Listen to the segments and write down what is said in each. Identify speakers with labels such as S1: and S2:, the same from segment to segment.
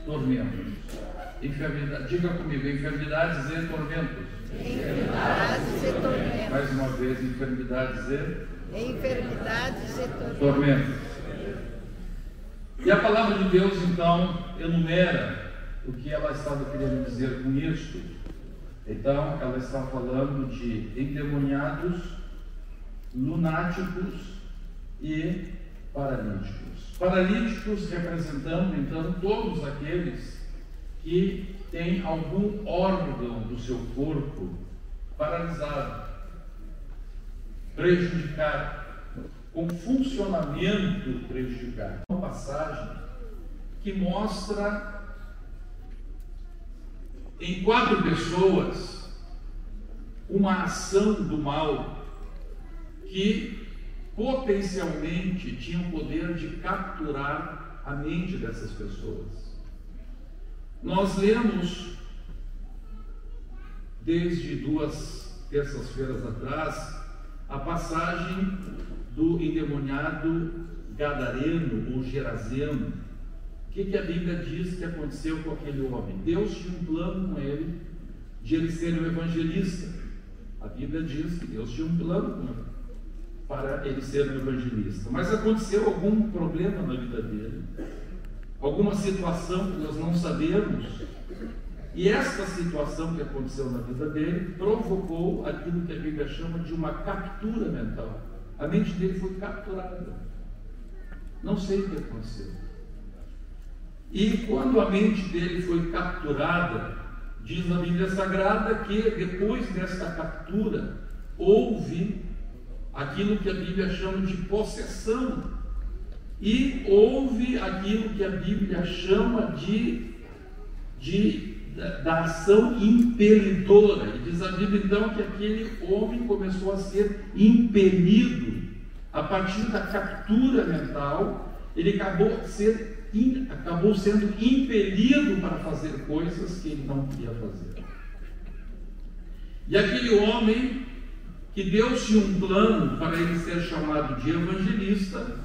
S1: tormentos. Enfermidade, diga comigo, enfermidades e tormentos.
S2: Enfermidades e tormentos.
S1: Mais uma vez, enfermidades
S2: e
S1: tormentos. E a palavra de Deus, então, enumera o que ela estava querendo dizer com isso. Então, ela está falando de endemoniados, lunáticos e paralíticos. Paralíticos representando, então, todos aqueles que têm algum órgão do seu corpo paralisado, prejudicado, com funcionamento prejudicado. Uma passagem que mostra em 4 pessoas uma ação do mal que potencialmente tinha o poder de capturar a mente dessas pessoas. Nós lemos desde 2 terças-feiras atrás a passagem do endemoniado gadareno ou gerazeno. O que a Bíblia diz que aconteceu com aquele homem? Deus tinha um plano com ele de ele ser um evangelista. A Bíblia diz que Deus tinha um plano com ele para ele ser um evangelista. Mas aconteceu algum problema na vida dele, alguma situação que nós não sabemos, e esta situação que aconteceu na vida dele provocou aquilo que a Bíblia chama de uma captura mental. A mente dele foi capturada. Não sei o que aconteceu. E quando a mente dele foi capturada, diz a Bíblia Sagrada que depois desta captura houve aquilo que a Bíblia chama de possessão. E houve aquilo que a Bíblia chama da ação impelidora. E diz a Bíblia então que aquele homem começou a ser impelido a partir da captura mental. Ele acabou sendo impelido para fazer coisas que ele não queria fazer. E aquele homem, que Deus tinha um plano para ele ser chamado de evangelista,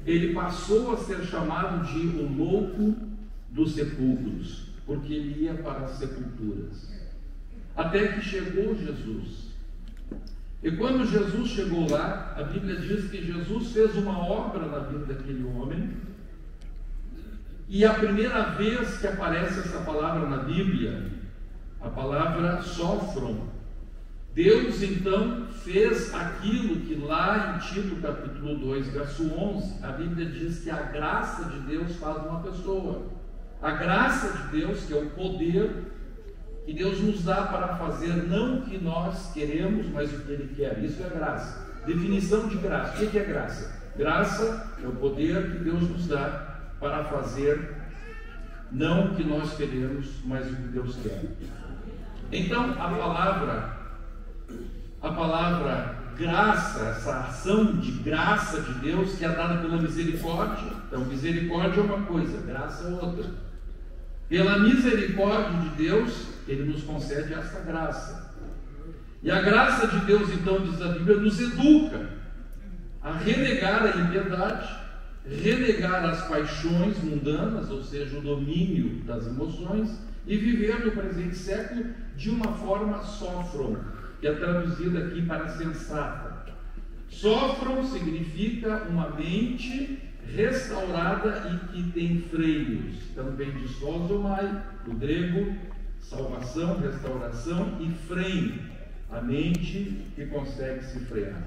S1: ele passou a ser chamado de o louco dos sepulcros, porque ele ia para as sepulturas. Até que chegou Jesus. E quando Jesus chegou lá, a Bíblia diz que Jesus fez uma obra na vida daquele homem. E a primeira vez que aparece essa palavra na Bíblia, a palavra sofram, Deus então fez aquilo que lá em Tito capítulo 2, verso 11, a Bíblia diz que a graça de Deus faz uma pessoa. A graça de Deus, que é o poder que Deus nos dá para fazer não o que nós queremos, mas o que Ele quer. Isso é graça. Definição de graça. O que é graça? Graça é o poder que Deus nos dá para fazer não o que nós queremos, mas o que Deus quer. Então, a palavra graça, essa ação de graça de Deus que é dada pela misericórdia. Então, misericórdia é uma coisa, graça é outra. Pela misericórdia de Deus, Ele nos concede essa graça. E a graça de Deus, então, diz a Bíblia, nos educa a renegar a impiedade, renegar as paixões mundanas, ou seja, o domínio das emoções, e viver no presente século de uma forma sofram, que é traduzida aqui para sensata. Sofram significa uma mente restaurada e que tem freios. Então vem de sozomai, do grego, salvação, restauração, e freio, a mente que consegue se frear.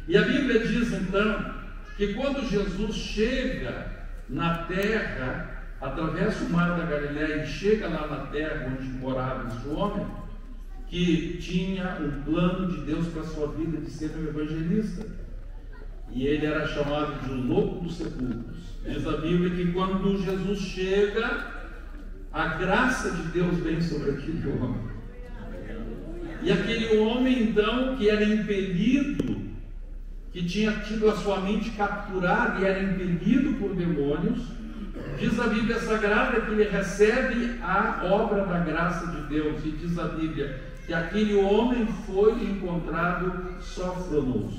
S1: E a Bíblia diz então que quando Jesus chega na terra, atravessa o mar da Galileia e chega lá na terra onde morava esse homem, que tinha um plano de Deus para a sua vida de ser um evangelista, e ele era chamado de o louco dos sepulcros. Diz a Bíblia que quando Jesus chega, a graça de Deus vem sobre aquele homem, e aquele homem então que era impelido, que tinha tido a sua mente capturada e era impelido por demônios, diz a Bíblia Sagrada que ele recebe a obra da graça de Deus. E diz a Bíblia que aquele homem foi encontrado sófronos,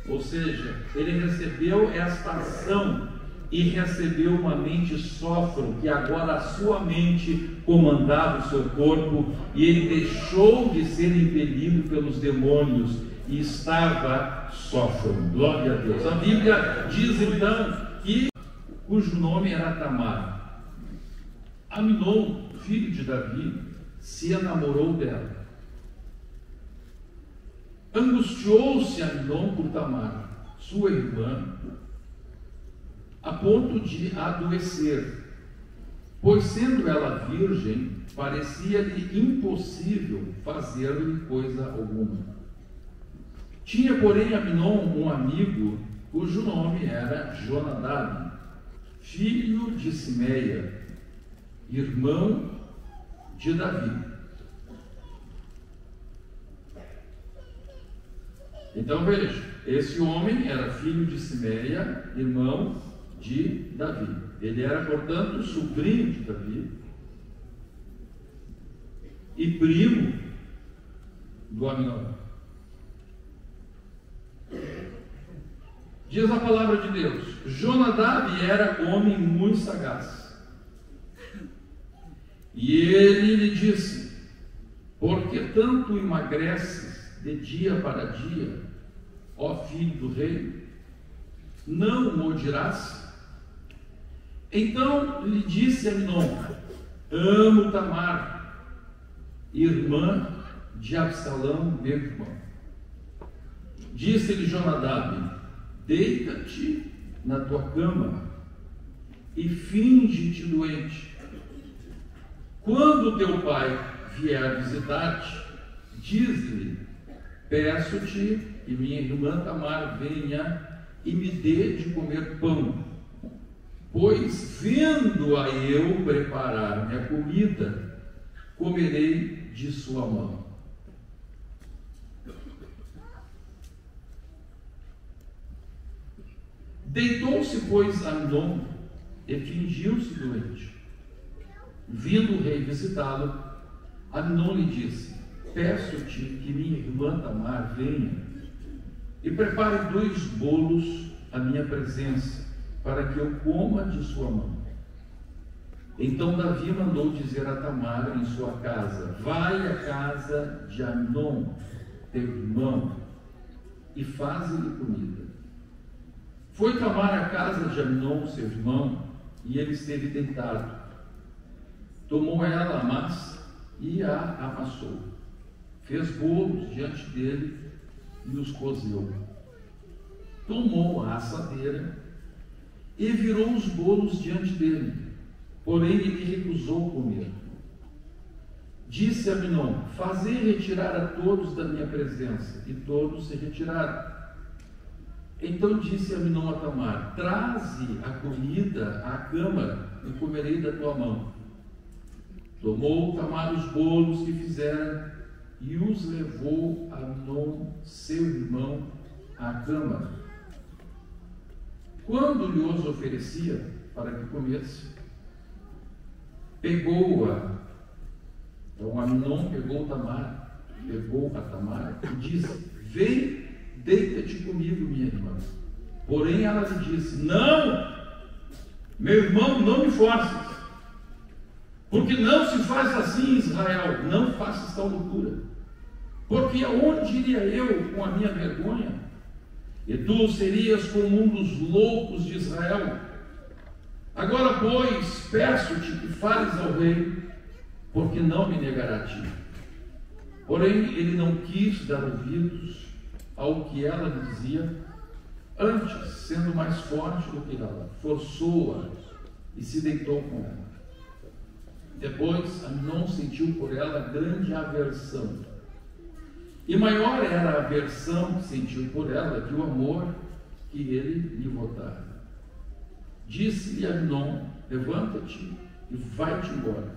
S1: ou seja, ele recebeu esta ação e recebeu uma mente sófron, que agora a sua mente comandava o seu corpo, e ele deixou de ser impelido pelos demônios e estava sófron. Glória a Deus. A Bíblia diz então que cujo nome era Tamar. Amnon, filho de Davi, se enamorou dela. Angustiou-se Amnon por Tamar, sua irmã, a ponto de adoecer, pois sendo ela virgem, parecia-lhe impossível fazer-lhe coisa alguma. Tinha, porém, Amnon um amigo, cujo nome era Jonadab, filho de Simeia, irmão de Davi. Então veja, esse homem era filho de Simeia, irmão de Davi. Ele era, portanto, sobrinho de Davi e primo do Amnon. Diz a palavra de Deus: Jonadab era homem muito sagaz, e ele lhe disse: por que tanto emagreces de dia para dia, ó filho do rei? Não o dirás? Então lhe disse Amnon: amo Tamar, irmã de Absalão, meu irmão. Disse-lhe Jonadab: deita-te na tua cama e finge-te doente. Quando teu pai vier visitar-te, diz-lhe: peço-te que minha irmã Tamar venha e me dê de comer pão, pois vendo-a eu preparar minha comida, comerei de sua mão. Deitou-se, pois, Amnon e fingiu-se doente. Vindo o rei visitá-lo, Amnon lhe disse: peço-te que minha irmã Tamar venha e prepare 2 bolos à minha presença, para que eu coma de sua mão. Então Davi mandou dizer a Tamar em sua casa: vai à casa de Amnon, teu irmão, e faze-lhe comida. Foi Tamar à casa de Amnon, seu irmão, e ele esteve deitado. Tomou ela a massa e a amassou. Fez bolos diante dele e os cozeu. Tomou a assadeira e virou os bolos diante dele, porém ele recusou comer. Disse Amnon: fazei retirar a todos da minha presença, e todos se retiraram. Então disse Amnon a Tamar: traze a comida à câmara e comerei da tua mão. Tomou Tamar os bolos que fizera e os levou Amnon, seu irmão, à câmara. Quando lhe os oferecia para que comesse, pegou-a. Então Amnon pegou a Tamar e disse: vem, deita-te comigo, minha irmã. Porém ela lhe disse: não, meu irmão, não me forces, porque não se faz assim em Israel. Não faças tal loucura, porque aonde iria eu com a minha vergonha? E tu serias como um dos loucos de Israel. Agora, pois, peço-te que fales ao rei, porque não me negará a ti. Porém ele não quis dar ouvidos ao que ela lhe dizia. Antes, sendo mais forte do que ela, forçou-a e se deitou com ela. Depois Amnon sentiu por ela grande aversão, e maior era a aversão que sentiu por ela que o amor que ele lhe votara. Disse-lhe Amnon: levanta-te e vai-te embora.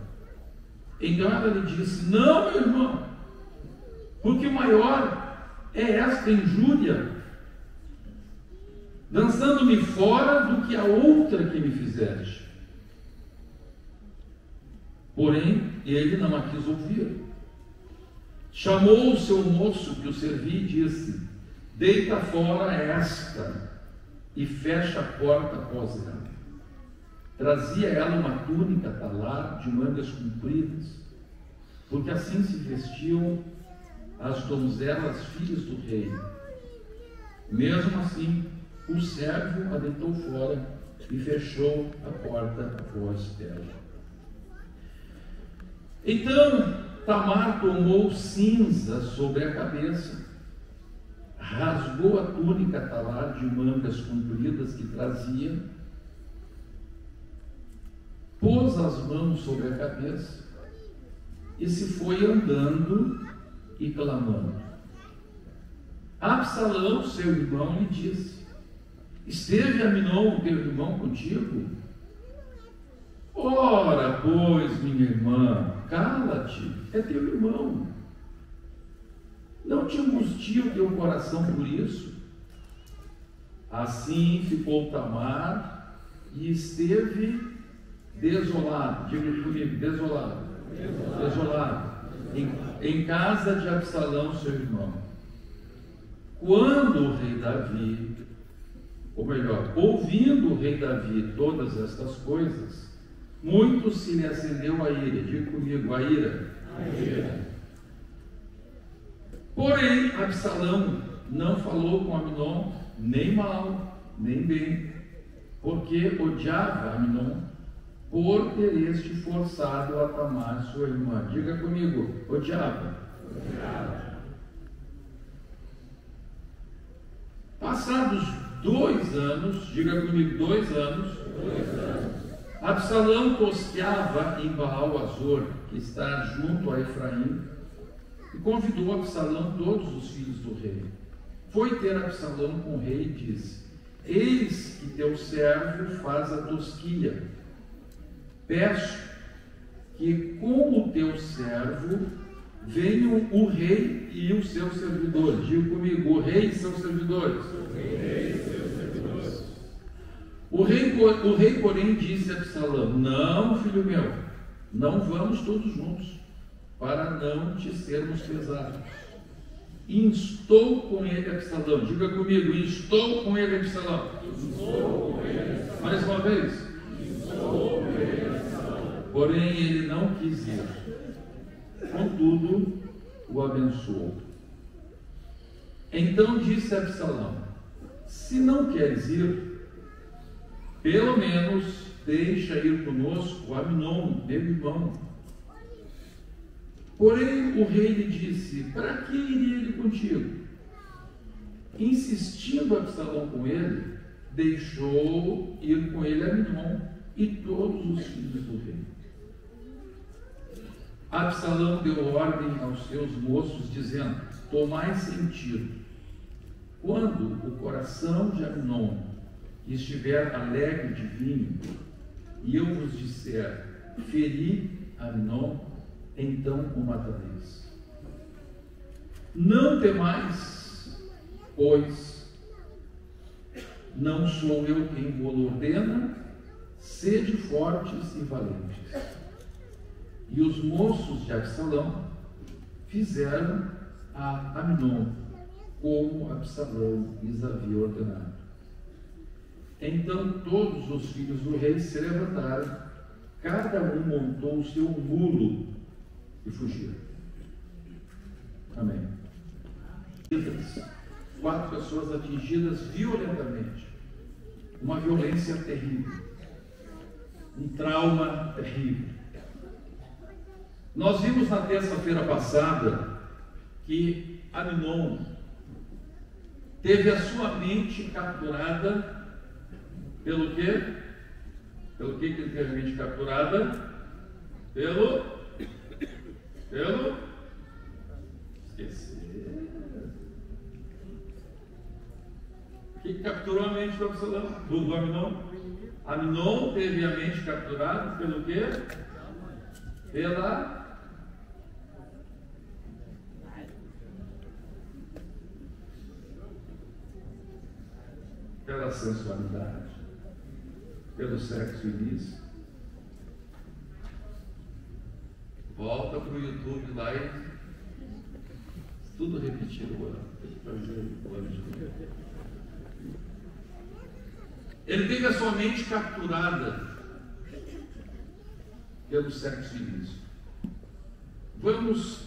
S1: Então ela lhe disse: não, meu irmão, porque maior é esta injúria, lançando-me fora, do que a outra que me fizeste. Porém ele não a quis ouvir. Chamou o seu moço que o servia e disse: deita fora esta e fecha a porta após ela. Trazia ela uma túnica talar de mangas compridas, porque assim se vestiam as donzelas filhas do rei. Mesmo assim, o servo a deitou fora e fechou a porta após dela. Então Tamar tomou cinza sobre a cabeça, rasgou a túnica talar de mangas compridas que trazia, pôs as mãos sobre a cabeça e se foi andando e clamando. Absalão, seu irmão, lhe disse: esteve Aminon, teu irmão, contigo? Ora, pois, minha irmã, cala-te, é teu irmão. Não te angustia o teu coração por isso? Assim ficou Tamar e esteve desolado. Diga comigo, desolado. Em casa de Absalão, seu irmão. Quando o rei Davi, ou melhor, ouvindo o rei Davi todas estas coisas, muito se lhe acendeu a ira. Diga comigo, a ira. Porém, Absalão não falou com Aminon nem mal, nem bem, porque odiava Aminon por ter este forçado a Tamar, sua irmã. Diga comigo, odiava. Passados 2 anos, diga comigo, 2 anos, Absalão tosqueava em Baal-Azor, que está junto a Efraim, e convidou Absalão todos os filhos do rei. Foi ter Absalão com o rei e disse: eis que teu servo faz a tosquia. Peço que com o teu servo venham o rei e os seus servidores. Diga comigo, o rei e seus servidores. O rei, porém, disse a Absalão: não, filho meu, não vamos todos juntos, para não te sermos pesados. Instou com ele Absalão. Diga comigo, instou com ele Absalão. Mais uma vez. Porém, ele não quis ir. Contudo, o abençoou. Então disse Absalão: se não queres ir, pelo menos deixa ir conosco Aminon, meu irmão. Porém, o rei lhe disse: para que iria ele contigo? Insistindo Absalão com ele, deixou ir com ele Aminon e todos os filhos do rei. Absalão deu ordem aos seus moços, dizendo: tomai sentido. Quando o coração de Aminon estiver alegre de vinho, e eu vos disser: feri Aminon, então o matareis. Não temais, pois não sou eu quem vos ordena, sede fortes e valentes. E os moços de Absalão fizeram a Aminon como Absalão lhes havia ordenado. Então todos os filhos do rei se levantaram, cada um montou o seu mulo e fugiram. Amém. 4 pessoas atingidas violentamente. Uma violência terrível. Um trauma terrível. Nós vimos na terça-feira passada que Aminon teve a sua mente capturada pelo quê? Pelo que ele teve a mente capturada? Pelo esqueci. O que capturou a mente do Absalão? Do Aminon? Aminon teve a mente capturada pelo quê? Pela sensualidade, pelo sexo ilícito. Volta para o YouTube lá e tudo repetido o ano. Tem que fazer o ano de novo. Ele teve a sua mente capturada pelo sexo ilícito. Vamos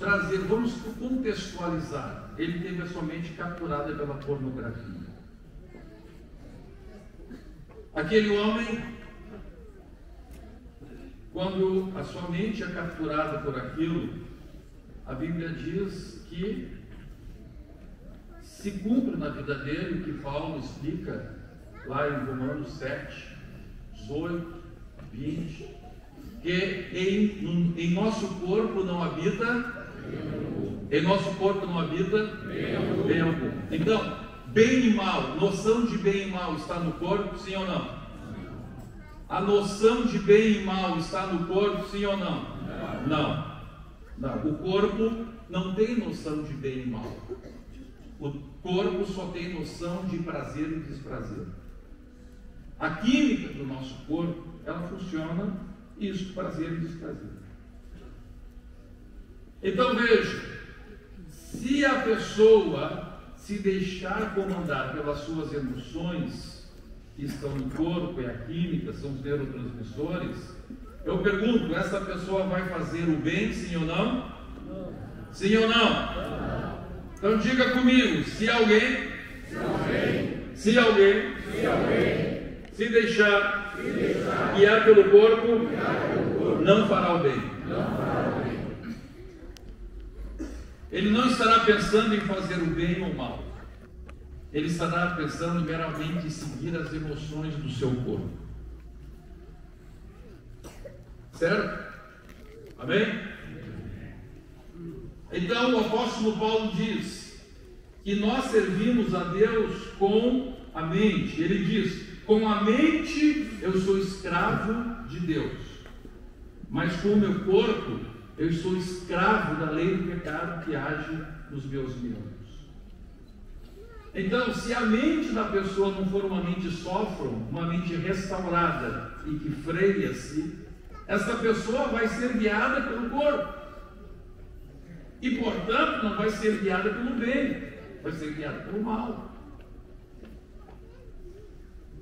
S1: contextualizar. Ele teve a sua mente capturada pela pornografia. Aquele homem, quando a sua mente é capturada por aquilo, a Bíblia diz que se cumpre na vida dele o que Paulo explica lá em Romanos 7, 18, 20, que em nosso corpo não habita bem algum. Então, bem e mal, noção de bem e mal está no corpo, sim ou não? A noção de bem e mal está no corpo, sim ou não? Não. O corpo não tem noção de bem e mal. O corpo só tem noção de prazer e desprazer. A química do nosso corpo, ela funciona isso, prazer e desprazer. Então veja, se a pessoa se deixar comandar pelas suas emoções que estão no corpo, é a química, são os neurotransmissores, eu pergunto, essa pessoa vai fazer o bem, sim ou não? Sim ou não? Então diga comigo, se alguém se deixar guiar pelo corpo, não fará o bem. Ele não estará pensando em fazer o bem ou o mal. Ele estará pensando meramente em seguir as emoções do seu corpo. Certo? Amém? Então o apóstolo Paulo diz que nós servimos a Deus com a mente. Ele diz: com a mente eu sou escravo de Deus, mas com o meu corpo eu sou escravo da lei do pecado que age nos meus membros. Então, se a mente da pessoa não for uma mente sófron, uma mente restaurada e que freia-se, essa pessoa vai ser guiada pelo corpo e, portanto, não vai ser guiada pelo bem, vai ser guiada pelo mal.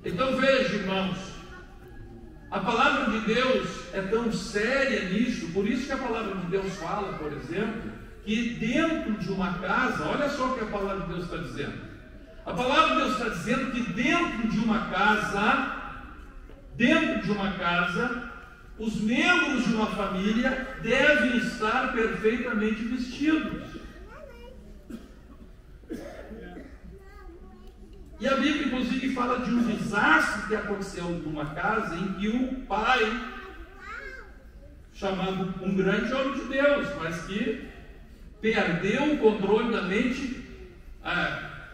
S1: Então veja, irmãos, a palavra de Deus é tão séria nisso, por isso que a palavra de Deus fala, por exemplo, que dentro de uma casa, olha só o que a palavra de Deus está dizendo. A palavra de Deus está dizendo que dentro de uma casa, os membros de uma família devem estar perfeitamente vestidos. E a Bíblia, inclusive, fala de um desastre que aconteceu numa casa em que o pai, chamado um grande homem de Deus, mas que perdeu o controle da mente.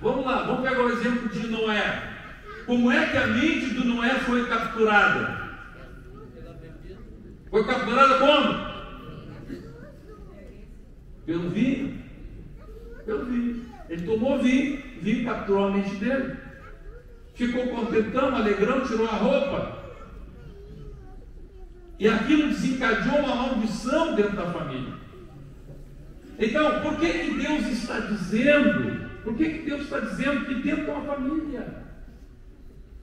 S1: Vamos lá, vamos pegar o exemplo de Noé. Como é que a mente do Noé foi capturada? Foi capturada como? Pelo vinho. Pelo vinho. Ele tomou vinho, vinho capturou a mente dele. Ficou contentão, alegrão, tirou a roupa. E aquilo desencadeou uma maldição dentro da família. Então, por que Deus está dizendo? Por que Deus está dizendo que dentro de uma família,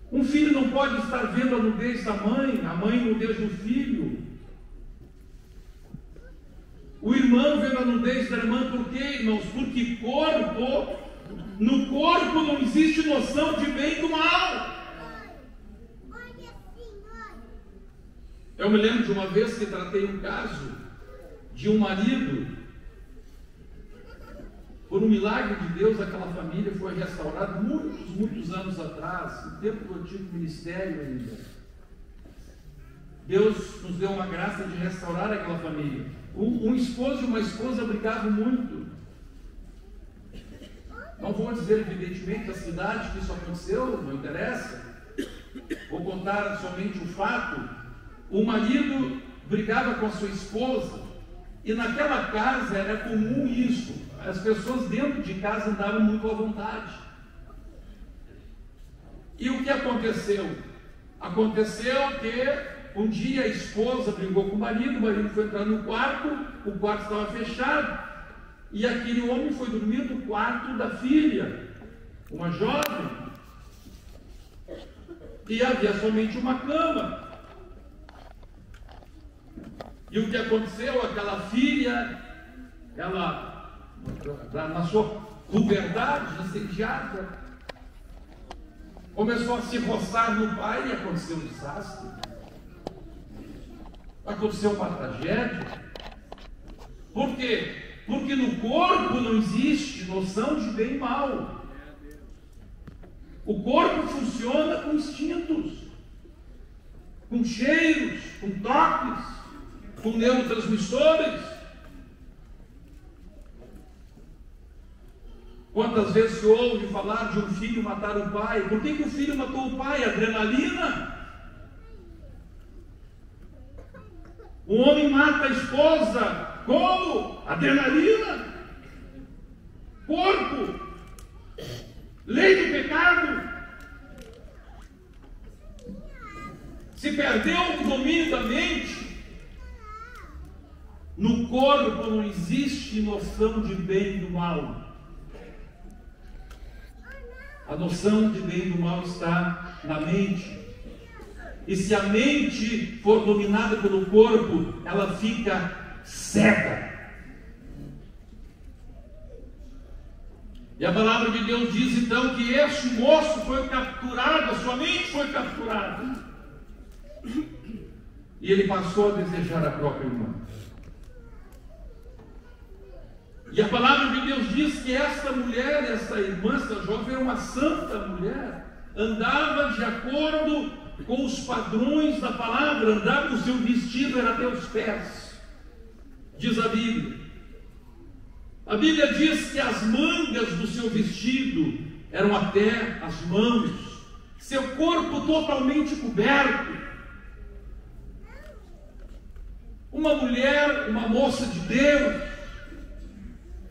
S1: um filho não pode estar vendo a nudez da mãe, a mãe a nudez do filho, o irmão vendo a nudez da irmã? Por quê, irmãos? Porque no corpo não existe noção de bem e do mal. Eu me lembro de uma vez que tratei um caso de um marido. Por um milagre de Deus, aquela família foi restaurada muitos anos atrás, no tempo do antigo ministério ainda. Deus nos deu uma graça de restaurar aquela família. Um esposo e uma esposa brigavam muito. Não vou dizer evidentemente a cidade que isso aconteceu, não interessa. Vou contar somente o fato. O marido brigava com a sua esposa, e naquela casa era comum isso. As pessoas dentro de casa andavam muito à vontade. E o que aconteceu? Aconteceu que um dia a esposa brigou com o marido foi entrar no quarto, o quarto estava fechado, e aquele homem foi dormir no quarto da filha, uma jovem, e havia somente uma cama. E o que aconteceu? Aquela filha, ela, na sua puberdade, incendiada, começou a se roçar no pai e aconteceu um desastre. Aconteceu uma tragédia. Por quê? Porque no corpo não existe noção de bem e mal. O corpo funciona com instintos, com cheiros, com toques, com neurotransmissores. Quantas vezes se ouve falar de um filho matar o pai? Por que o filho matou o pai? Adrenalina. O homem mata a esposa. Como? Adrenalina. Corpo. Lei do pecado. Se perdeu o domínio da mente. No corpo não existe noção de bem e do mal. A noção de bem e do mal está na mente. E se a mente for dominada pelo corpo, ela fica cega. E a palavra de Deus diz então que este moço foi capturado, a sua mente foi capturada. E ele passou a desejar a própria irmã. E a palavra de Deus diz que esta mulher, essa irmã, essa jovem, era uma santa mulher. Andava de acordo com os padrões da palavra, andava, o seu vestido era até os pés, diz a Bíblia. A Bíblia diz que as mangas do seu vestido eram até as mãos, seu corpo totalmente coberto. Uma mulher, uma moça de Deus,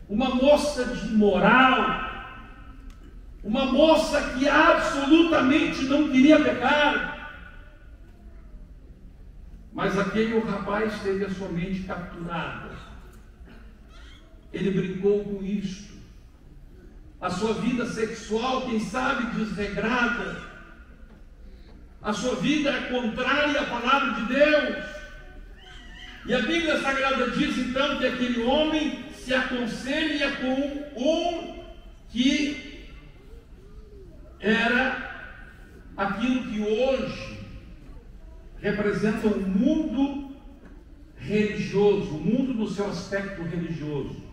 S1: uma moça de moral, uma moça que absolutamente não queria pecar. Mas aquele o rapaz teve a sua mente capturada. Ele brincou com isto. A sua vida sexual, quem sabe, desregrada. A sua vida é contrária à palavra de Deus. E a Bíblia Sagrada diz então que aquele homem se aconselha com um que era aquilo que hoje representa o mundo religioso, o mundo no seu aspecto religioso.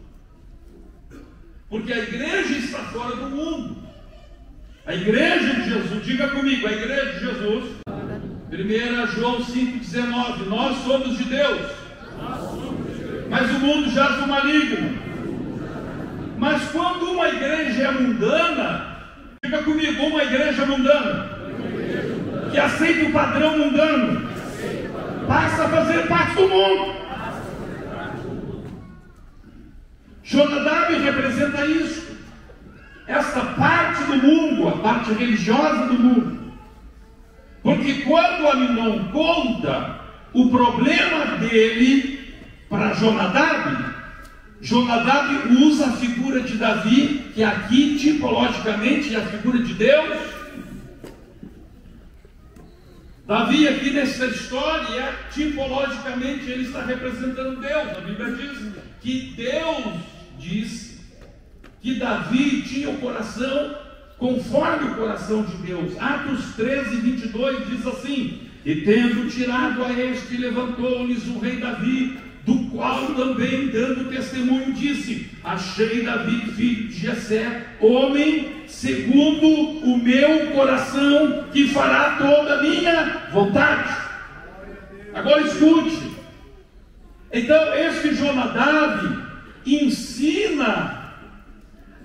S1: Porque a igreja está fora do mundo. A igreja de Jesus, diga comigo, a igreja de Jesus, 1 João 5,19, nós somos de Deus, mas o mundo jaz no maligno. Mas quando uma igreja é mundana, diga comigo, uma igreja mundana, que aceita o padrão mundano, passa a fazer parte do mundo. Jonadab representa isso, essa parte do mundo, a parte religiosa do mundo. Porque quando Aminon conta o problema dele para Jonadab, Jonadab usa a figura de Davi, que aqui tipologicamente é a figura de Deus. Davi aqui nessa história, tipologicamente ele está representando Deus. A Bíblia diz que Deus disse que Davi tinha o coração conforme o coração de Deus. Atos 13, 22 diz assim: e tendo tirado a este, levantou-lhes o rei Davi, do qual também dando testemunho disse: achei Davi, filho de Jessé, homem segundo o meu coração, que fará toda a minha vontade. Agora escute. Então este Jonadab ensina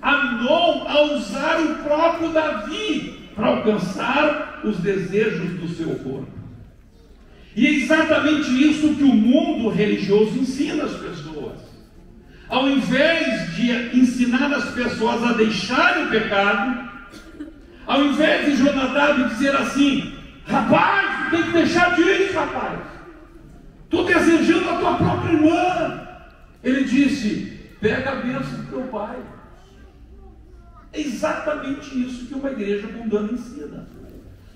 S1: Aminon a usar o próprio Davi para alcançar os desejos do seu corpo. E é exatamente isso que o mundo religioso ensina as pessoas. Ao invés de ensinar as pessoas a deixarem o pecado, ao invés de Jonadab dizer assim: rapaz, tu tem que deixar disso, rapaz, estou desejando a tua própria irmã, ele disse: pega a bênção do teu pai. É exatamente isso que uma igreja mundana ensina.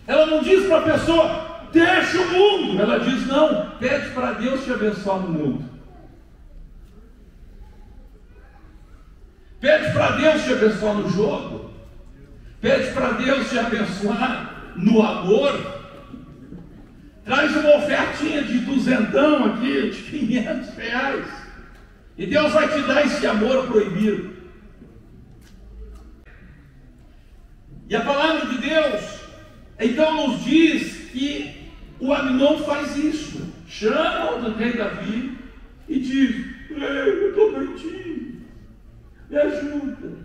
S1: Ela não diz para a pessoa: deixa o mundo. Ela diz: não, pede para Deus te abençoar no mundo. Pede para Deus te abençoar no jogo. Pede para Deus te abençoar no amor. Traz uma ofertinha de duzentão aqui, de R$500. E Deus vai te dar esse amor proibido. E a palavra de Deus, então, nos diz que o Amnon faz isso. Chama o rei Davi e diz: rei, eu estou doidinho, me ajuda.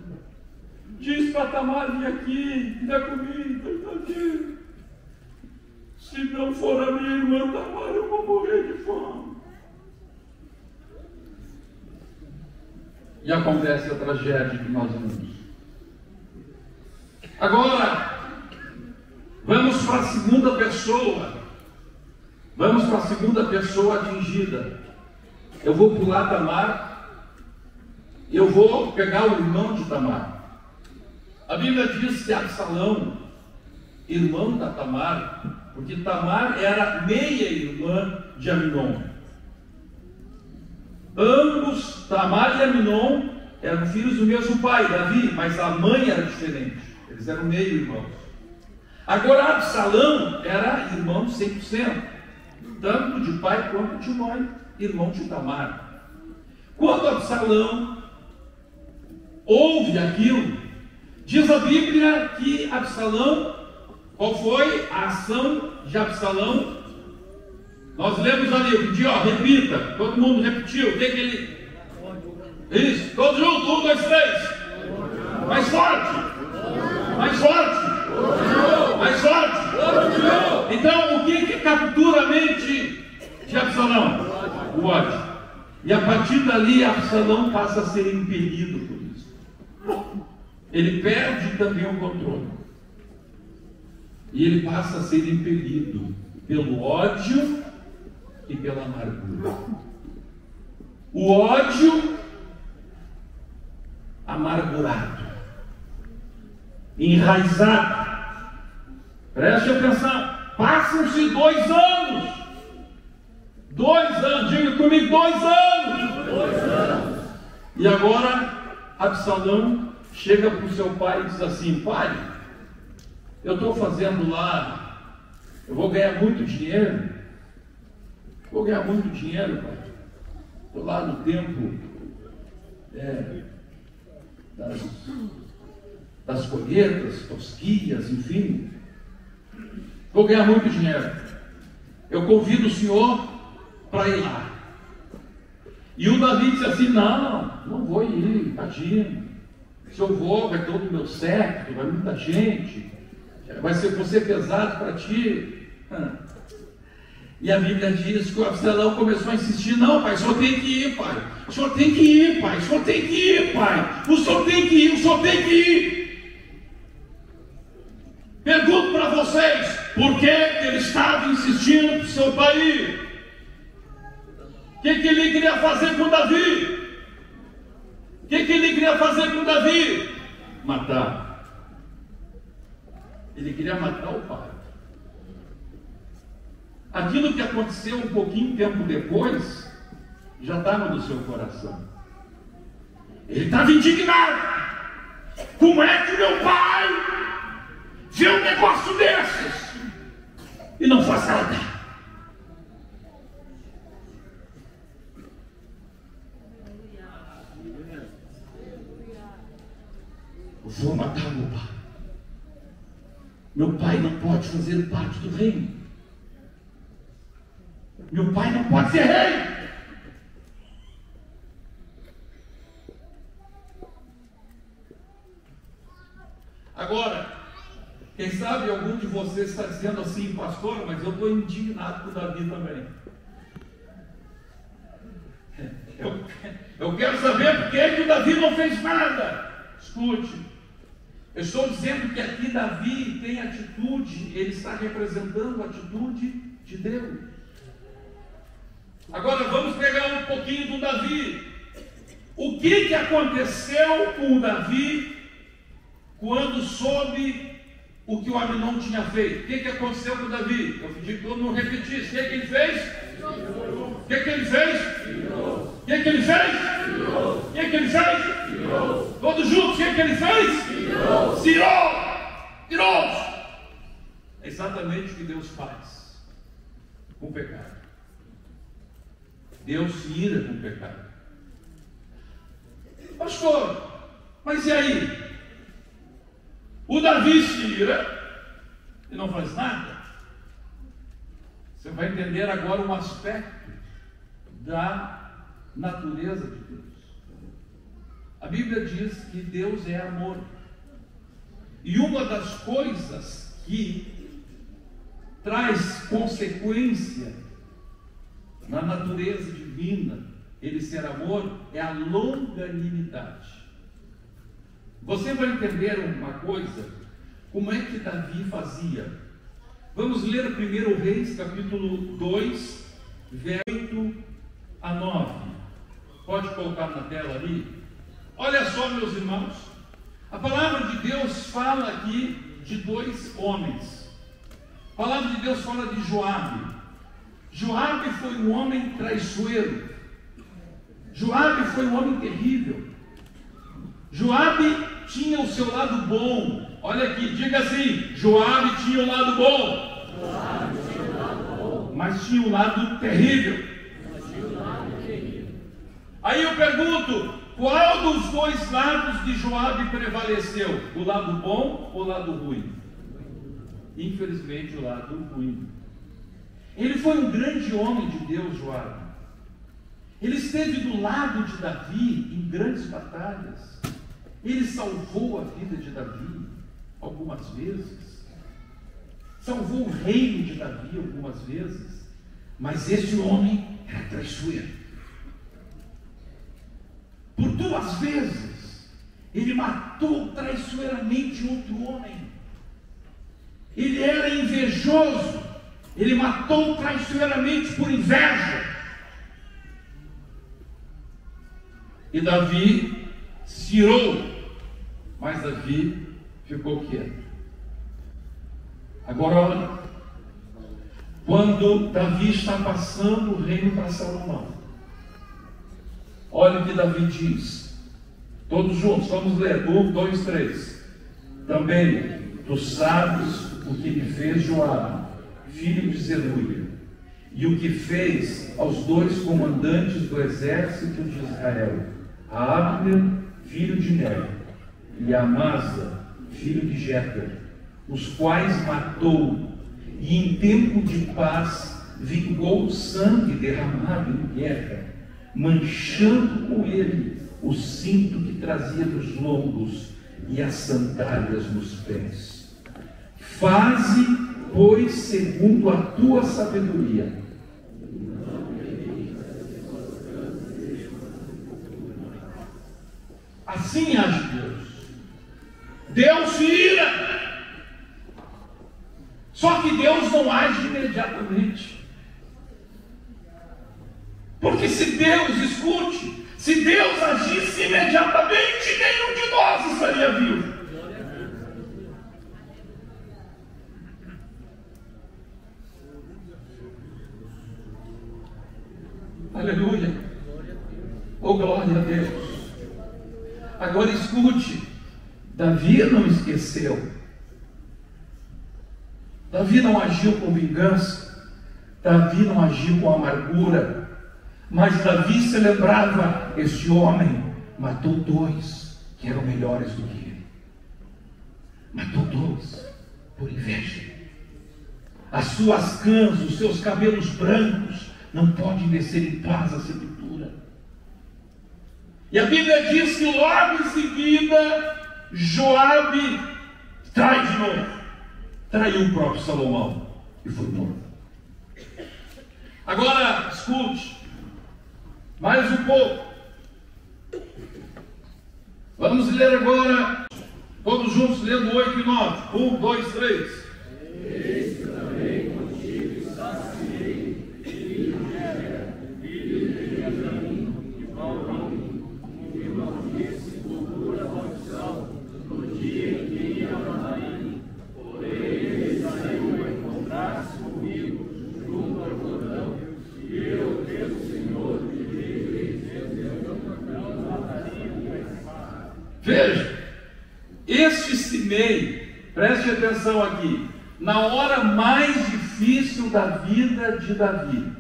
S1: Diz para Tamar vir aqui, me dá comida, está aqui. Se não for a minha irmã Tamar, eu vou morrer de fome. E acontece a tragédia que nós vimos. Agora, vamos para a segunda pessoa. Vamos para a segunda pessoa atingida. Eu vou pular Tamar. Eu vou pegar o irmão de Tamar. A Bíblia diz que Absalão, irmão da Tamar, porque Tamar era meia-irmã de Amnon. Ambos, Tamar e Amnon, eram filhos do mesmo pai, Davi, mas a mãe era diferente. Eles eram meio-irmãos. Agora, Absalão era irmão 100%, tanto de pai quanto de mãe, irmão de Tamar. Quando Absalão ouve aquilo, diz a Bíblia que Absalão, qual foi a ação de Absalão? Nós lemos ali, eu pedi, repita, todo mundo repetiu, o que ele... Isso, todos juntos, 1, 2, 3. Mais forte. Mais forte. Mais forte. Então, o que captura a mente de Absalão? O ódio. E a partir dali, Absalão passa a ser impelido por isso. Ele perde também o controle. E ele passa a ser impelido pelo ódio e pela amargura. O ódio amargurado, enraizado. Preste atenção. Passam-se 2 anos. 2 anos, diga comigo, 2 anos. 2 anos. E agora Absalão chega para o seu pai e diz assim: pai, eu estou fazendo lá, eu vou ganhar muito dinheiro. Vou ganhar muito dinheiro, pai. Estou lá no tempo das colheitas, tosquias, enfim. Vou ganhar muito dinheiro. Eu convido o senhor para ir lá. E o Davi disse assim: não vou ir, tadinho. Se eu vou, vai todo o meu séquito, vai muita gente, vai ser pesado para ti. E a Bíblia diz que o Absalão começou a insistir: não, pai, o senhor tem que ir, pai. O senhor tem que ir, pai. O senhor tem que ir, pai. O senhor tem que ir, o senhor tem que ir. Pergunto para vocês, por que ele estava insistindo para o seu pai ir? O que ele queria fazer com Davi? O que ele queria fazer com Davi? Matar. Ele queria matar o pai. Aquilo que aconteceu um pouquinho tempo depois já estava no seu coração. Ele estava indignado. Como é que meu pai vê um negócio desses e não faz nada? Eu vou matar meu pai. Meu pai não pode fazer parte do reino. Meu pai não pode ser rei. Agora, quem sabe algum de vocês está dizendo assim: pastor, mas eu estou indignado com Davi também. Eu quero saber por que o Davi não fez nada. Escute, eu estou dizendo que aqui Davi tem atitude, ele está representando a atitude de Deus. Agora vamos pegar um pouquinho do Davi. O que aconteceu com o Davi quando soube o que o Aminon tinha feito. O que aconteceu com Davi? Eu pedi que todo mundo repetisse. O que ele fez? O que ele fez? O que ele fez? O que ele fez? Todos juntos, o que ele fez? Tirou. É exatamente o que Deus faz com o pecado. Deus se ira com o pecado. Pastor, mas e aí? O Davi se ira e não faz nada. Você vai entender agora um aspecto da natureza de Deus. A Bíblia diz que Deus é amor. E uma das coisas que traz consequência na natureza divina, ele ser amor, é a longanimidade. Você vai entender uma coisa, como é que Davi fazia. Vamos ler 1 Reis, capítulo 2, verso 8 a 9. Pode colocar na tela ali. Olha só, meus irmãos, a palavra de Deus fala aqui de dois homens. A palavra de Deus fala de Joabe. Joabe foi um homem traiçoeiro. Joabe foi um homem terrível. Joabe tinha o seu lado bom. Olha aqui, diga assim: Joabe tinha o lado bom, mas tinha o lado terrível. Aí eu pergunto, qual dos dois lados de Joabe prevaleceu? O lado bom ou o lado ruim? Infelizmente, o lado ruim. Ele foi um grande homem de Deus, Joabe. Ele esteve do lado de Davi em grandes batalhas. Ele salvou a vida de Davi algumas vezes. Salvou o reino de Davi algumas vezes. Mas esse homem era traiçoeiro. Por 2 vezes, ele matou traiçoeiramente outro homem. Ele era invejoso. Ele matou traiçoeiramente por inveja. E Davi se irou, mas Davi ficou quieto. Agora olha, quando Davi está passando o reino para Salomão, olha o que Davi diz. Todos juntos, vamos ler. 1, 2, 3. Também tu sabes o que lhe fez Joabe, filho de Zeruia, e o que fez aos 2 comandantes do exército de Israel, a Abner, filho de Ner, e a Amasa, filho de Jeter, os quais matou, e em tempo de paz vingou o sangue derramado em guerra, manchando com ele o cinto que trazia nos lombos e as sandálias nos pés. Faze, pois, segundo a tua sabedoria. Assim age Deus. Deus se ira. Só que Deus não age imediatamente. Porque se Deus, escute, se Deus agisse imediatamente, nenhum de nós estaria vivo. Aleluia. Oh, glória a Deus. Agora escute, Davi não esqueceu. Davi não agiu com vingança. Davi não agiu com amargura. Mas Davi se lembrava: este homem matou 2 que eram melhores do que ele. Matou 2 por inveja. As suas cãs, os seus cabelos brancos não podem descer em paz à sepultura. E a Bíblia diz que logo em seguida Joabe trai de novo. Traiu o próprio Salomão e foi morto. Agora escute mais um pouco. Vamos ler agora todos juntos, lendo 8 e 9. 1, 2, 3. Eis que também contigo está filho de Benjamim, de Paulo, que não disse por pura maldição, no dia em que ia para Naim. Veja, este Simei, preste atenção aqui, na hora mais difícil da vida de Davi,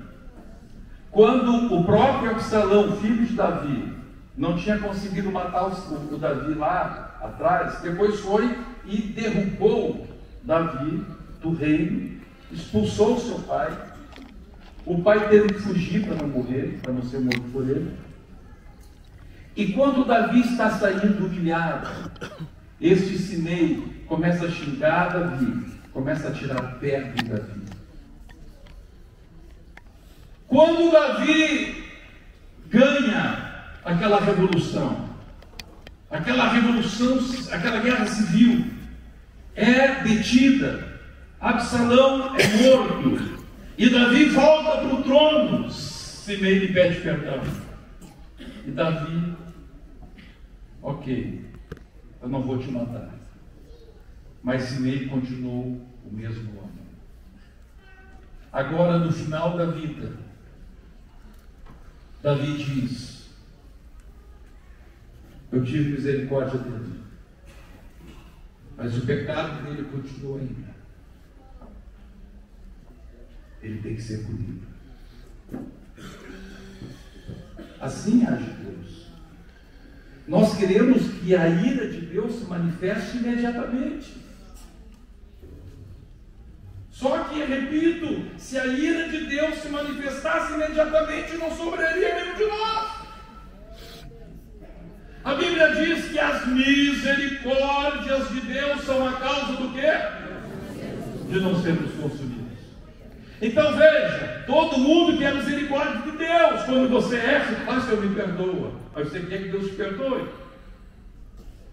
S1: quando o próprio Absalão, filho de Davi, não tinha conseguido matar o Davi lá atrás, depois foi e derrubou Davi do reino, expulsou seu pai. O pai teve que fugir para não morrer, para não ser morto por ele. E quando Davi está saindo humilhado, este Simei começa a xingar Davi, começa a tirar pé de Davi. Quando Davi ganha aquela revolução, aquela guerra civil é detida, Absalão é morto, e Davi volta para o trono. Simei lhe pede perdão. E Davi, ok, eu não vou te matar. Mas Simei continuou o mesmo homem. Agora, no final da vida, Davi diz: eu tive misericórdia dele, mas o pecado dele continua ainda. Ele tem que ser punido. Assim age Deus. Nós queremos que a ira de Deus se manifeste imediatamente. Só que, repito, se a ira de Deus se manifestasse imediatamente, não sobraria nenhum de nós. A Bíblia diz que as misericórdias de Deus são a causa do quê? De não sermos consumidos. Então veja, todo mundo quer a misericórdia de Deus. Quando você erra, Senhor, me perdoa. Aí você quer que Deus te perdoe.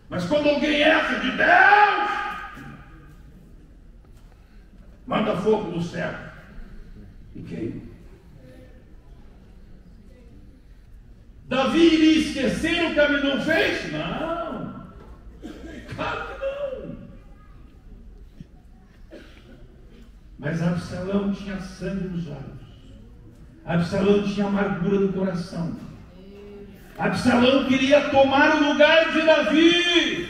S1: Mas quando alguém erra de Deus, manda fogo do céu e queima. Davi iria esquecer o que Absalão fez? Não, claro que não. Mas Absalão tinha sangue nos olhos, Absalão tinha amargura no coração, Absalão queria tomar o lugar de Davi.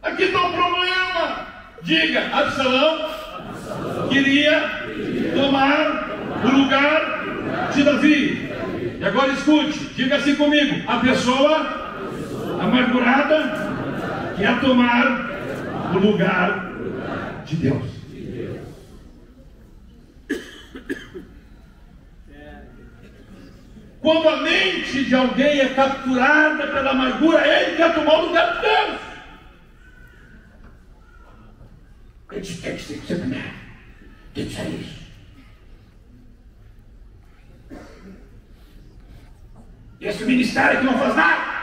S1: Aqui está o problema. Diga, Absalão queria tomar o lugar de Davi. E agora escute, diga assim comigo: a pessoa amargurada quer tomar o lugar de Deus. Quando a mente de alguém é capturada pela amargura, ele quer tomar o lugar de Deus. Ele diz: tem que ser disciplinado, tem que ser isso. Esse ministério que não faz nada.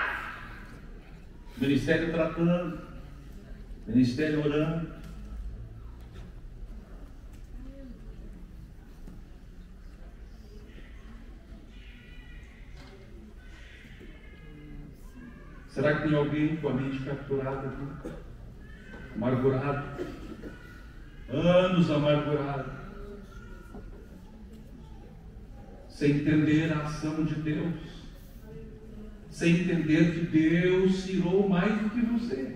S1: Ministério tratando, ministério orando. Será que tem alguém com a mente capturada aqui? Amargurado? Anos amargurado? Sem entender a ação de Deus? Sem entender que Deus se irou mais do que você?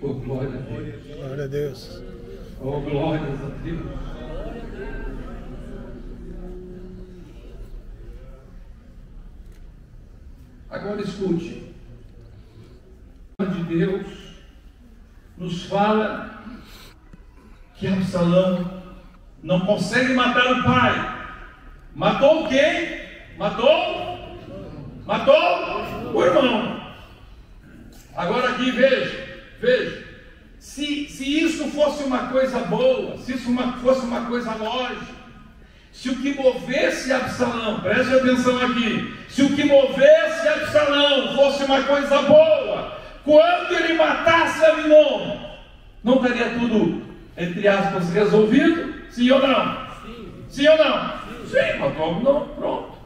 S1: Oh, glória a Deus.
S3: Glória a Deus.
S1: Oh, glórias a Deus. Agora escute. A palavra de Deus nos fala que Absalão não consegue matar o pai. Matou quem? Matou o irmão. Agora aqui veja. Se isso fosse uma coisa boa, se isso fosse uma coisa lógica, se o que movesse Absalão, preste atenção aqui, se o que movesse Absalão fosse uma coisa boa, quando ele matasse Aminon, não estaria tudo, entre aspas, resolvido? Sim ou não? Sim ou não? Sim, matou Aminon, pronto.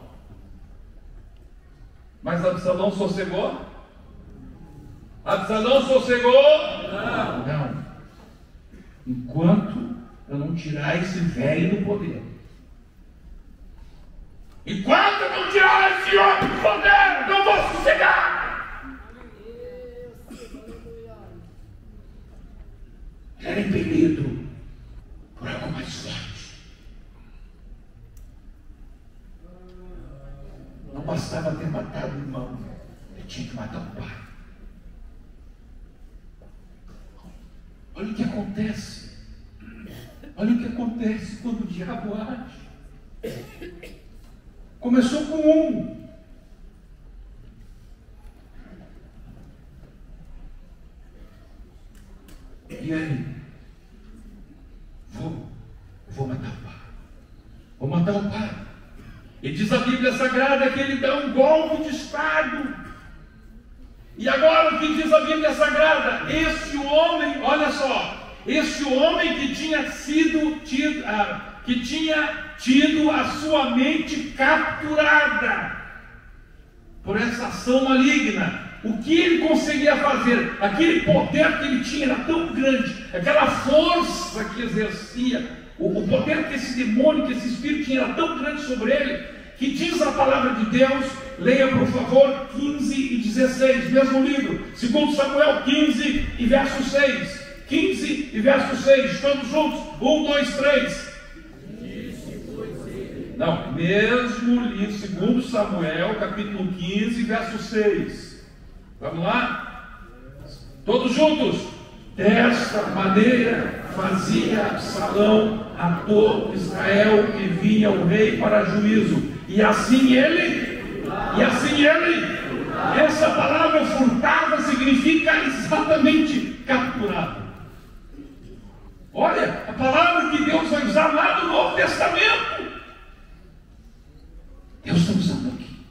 S1: Mas Absalão sossegou? Absalão sossegou? Não. Enquanto para não tirar esse velho do poder. Enquanto eu não tirar esse homem do poder, não vou sossegar. Era impelido por algo mais forte. Não bastava ter matado o irmão, ele tinha que matar o pai. Olha o que acontece. Olha o que acontece quando o diabo age. Começou com um. E aí? Vou matar o pai. Vou matar o pai. E diz a Bíblia Sagrada que ele dá um golpe de estado. E agora o que diz a Bíblia Sagrada? Esse homem, olha só, esse homem que tinha tido a sua mente capturada por essa ação maligna, o que ele conseguia fazer? Aquele poder que ele tinha era tão grande, aquela força que exercia, o poder que esse demônio, que esse espírito tinha era tão grande sobre ele, que diz a palavra de Deus, leia por favor 15 e 16, mesmo livro, 2 Samuel 15 e verso 6, 15 e verso 6, todos juntos, 1, 2, 3. Não, mesmo livro, 2 Samuel, capítulo 15, verso 6. Vamos lá? Todos juntos. Desta maneira fazia Absalão a todo Israel que vinha o rei para juízo. E assim ele, essa palavra furtava significa exatamente capturado. Olha, a palavra que Deus vai usar lá no Novo Testamento. Deus está usando aqui.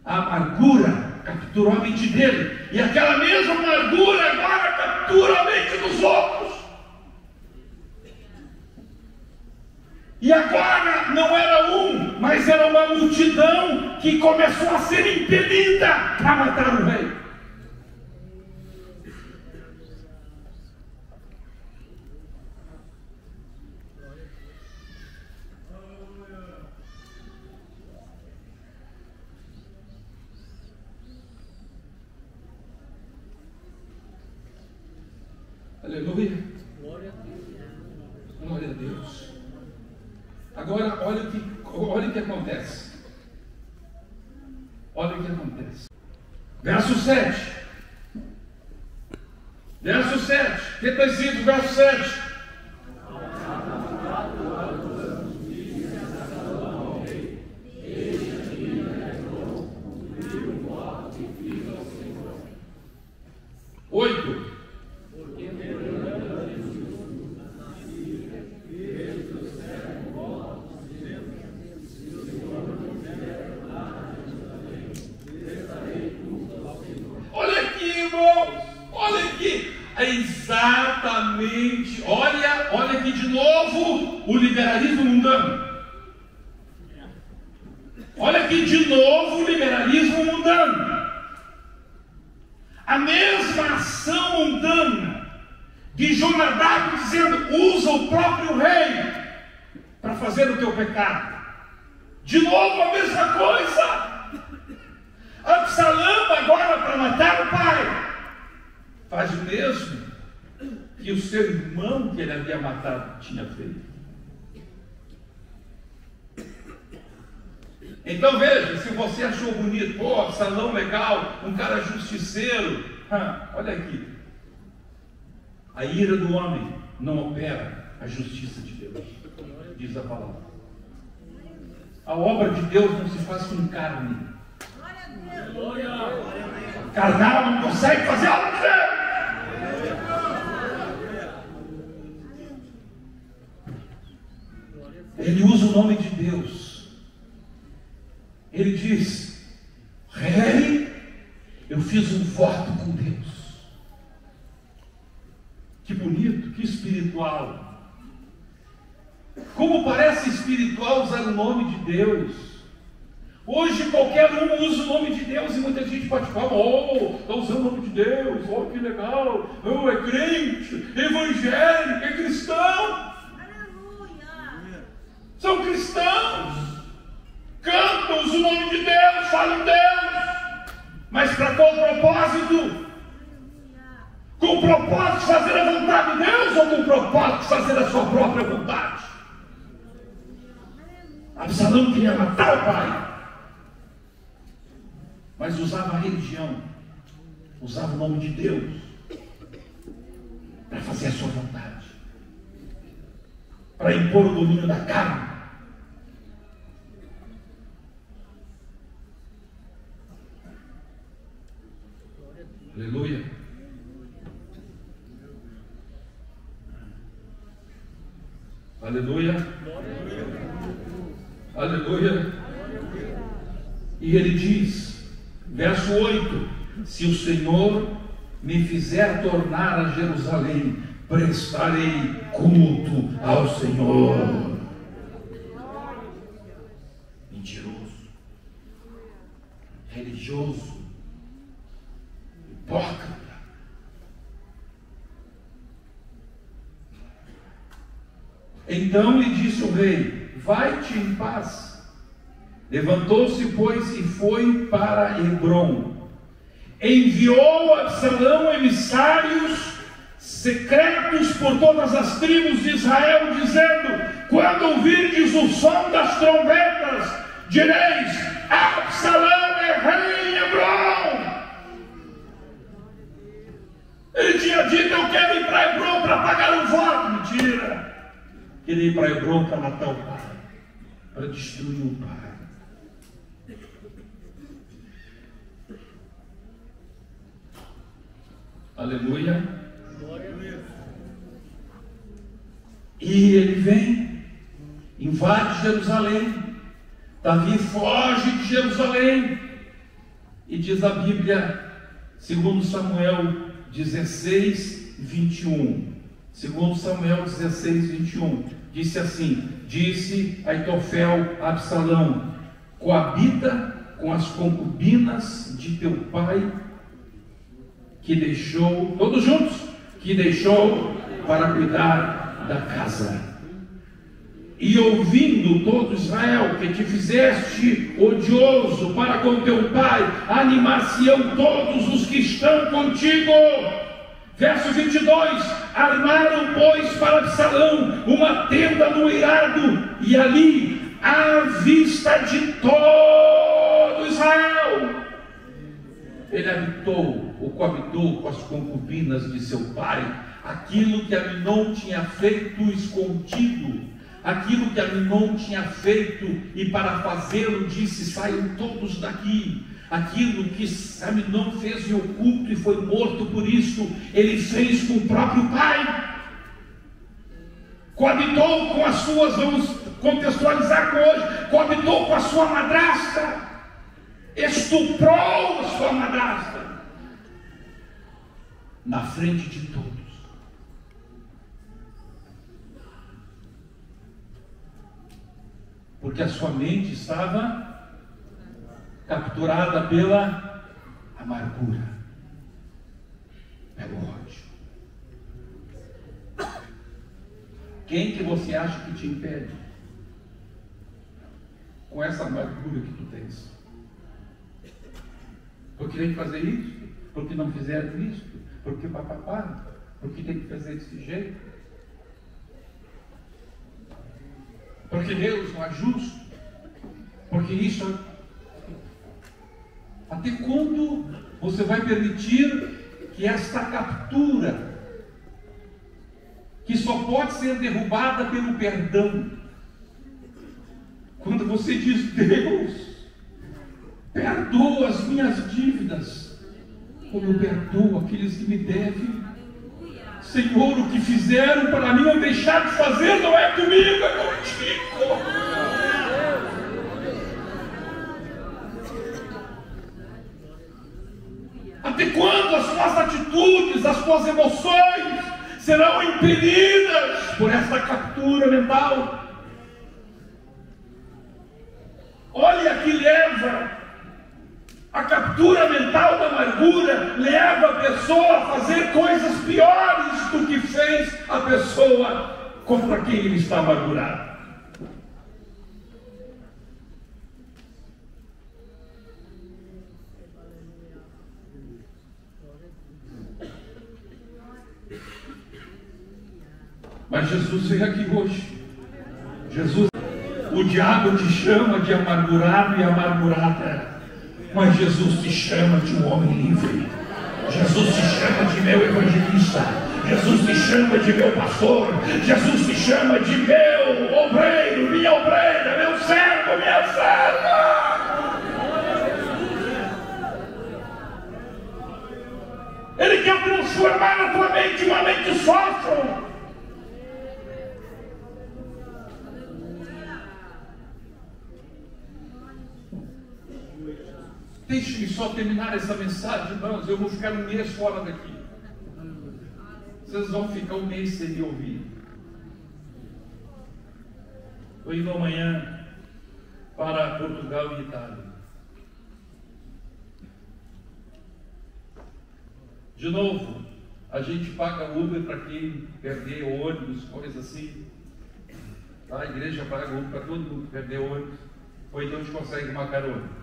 S1: A amargura capturou a mente dele, e aquela mesma amargura agora captura a mente dos outros. E agora não era um, mas era uma multidão que começou a ser impelida para matar o rei. Aleluia. Glória a Deus. Agora, olha o que acontece. Olha o que acontece. Verso 7. Verso 7. O que está escrito? Verso 7. Exatamente, olha aqui de novo o liberalismo mundano. Olha aqui de novo o liberalismo mundano. A mesma ação mundana de Jonadab dizendo: usa o próprio rei para fazer o teu pecado. De novo a mesma coisa. Absalão agora para matar o pai faz o mesmo que o seu irmão que ele havia matado tinha feito. Então veja, se você achou bonito, Absalão legal, um cara justiceiro, olha aqui, a ira do homem não opera a justiça de Deus, diz a palavra. A obra de Deus não se faz com carne. Carnal não consegue fazer a obra de Deus. Ele usa o nome de Deus. Ele diz: rei, eu fiz um voto com Deus. Que bonito, que espiritual. Como parece espiritual usar o nome de Deus. Hoje qualquer um usa o nome de Deus e muita gente pode falar, está usando o nome de Deus, que legal, é crente, é evangélico, é cristão. Aleluia. São cristãos, cantam o nome de Deus, falam Deus, mas para qual propósito? Com o propósito de fazer a vontade de Deus ou com o propósito de fazer a sua própria vontade? Absalão queria matar o pai, mas usava a religião, usava o nome de Deus para fazer a sua vontade, para impor o domínio da carne. Aleluia. Aleluia. Aleluia. E ele diz, verso 8: se o Senhor me fizer tornar a Jerusalém, prestarei culto ao Senhor. Mentiroso, religioso, hipócrita. Então lhe disse o rei: vai-te em paz. Levantou-se, pois, e foi para Hebrom. Enviou a Absalão emissários secretos por todas as tribos de Israel, dizendo: quando ouvirdes o som das trombetas, direis: Absalão é rei em Hebrom. Ele tinha dito: eu quero ir para Hebrom para pagar o voto. Mentira! Queria ir para Hebrom para matar o pai, para destruir o pai. Aleluia. E ele vem, invade Jerusalém. Davi foge de Jerusalém. E diz a Bíblia, segundo Samuel 16, 21. Segundo Samuel 16, 21. Disse assim: disse Aitofel a Absalão: coabita com as concubinas de teu pai, que deixou, todos juntos, que deixou para cuidar da casa. E ouvindo todo Israel que te fizeste odioso para com teu pai, animar-se-ão todos os que estão contigo. Verso 22, armaram, pois, para Absalão uma tenda no eirado, e ali, à vista de todo Israel, ele habitou, ou coabitou com as concubinas de seu pai, aquilo que Aminon tinha feito escondido, aquilo que Aminon tinha feito, e para fazê-lo disse: saiam todos daqui. Aquilo que Aminon fez em oculto e foi morto por isso, ele fez com o próprio pai. Coabitou com as suas, vamos contextualizar com hoje, coabitou com a sua madrasta, estuprou a sua madrasta, na frente de todos. Porque a sua mente estava capturada pela amargura, pelo ódio. Quem que você acha que te impede com essa amargura que tu tens? Porque tem que fazer isso, porque não fizeram isso, porque papapá, porque tem que fazer desse jeito, porque Deus não é justo, porque isso. Até quando você vai permitir que esta captura, que só pode ser derrubada pelo perdão, quando você diz: Deus, perdoa as minhas dívidas, como eu perdoo aqueles que me devem. Senhor, o que fizeram para mim eu deixar de fazer não é comigo, é contigo. Até quando as suas atitudes, as suas emoções serão impedidas por essa captura mental? Olha que leva. A captura mental da amargura leva a pessoa a fazer coisas piores do que fez a pessoa contra quem ele está amargurado. Mas Jesus veio aqui hoje. O diabo te chama de amargurado e amargurada, mas Jesus te chama de um homem livre. Jesus te chama de meu evangelista. Jesus te chama de meu pastor. Jesus te chama de meu obreiro, minha obreira, meu servo, minha serva. Ele quer transformar a tua mente uma mente sófra. Deixe-me só terminar essa mensagem, irmãos. Eu vou ficar um mês fora daqui. Vocês vão ficar um mês sem me ouvir. Estou indo amanhã para Portugal e Itália. De novo, a gente paga Uber para quem perder ônibus, coisa assim. A igreja paga Uber para todo mundo que perder ônibus. Ou então a gente consegue uma carona.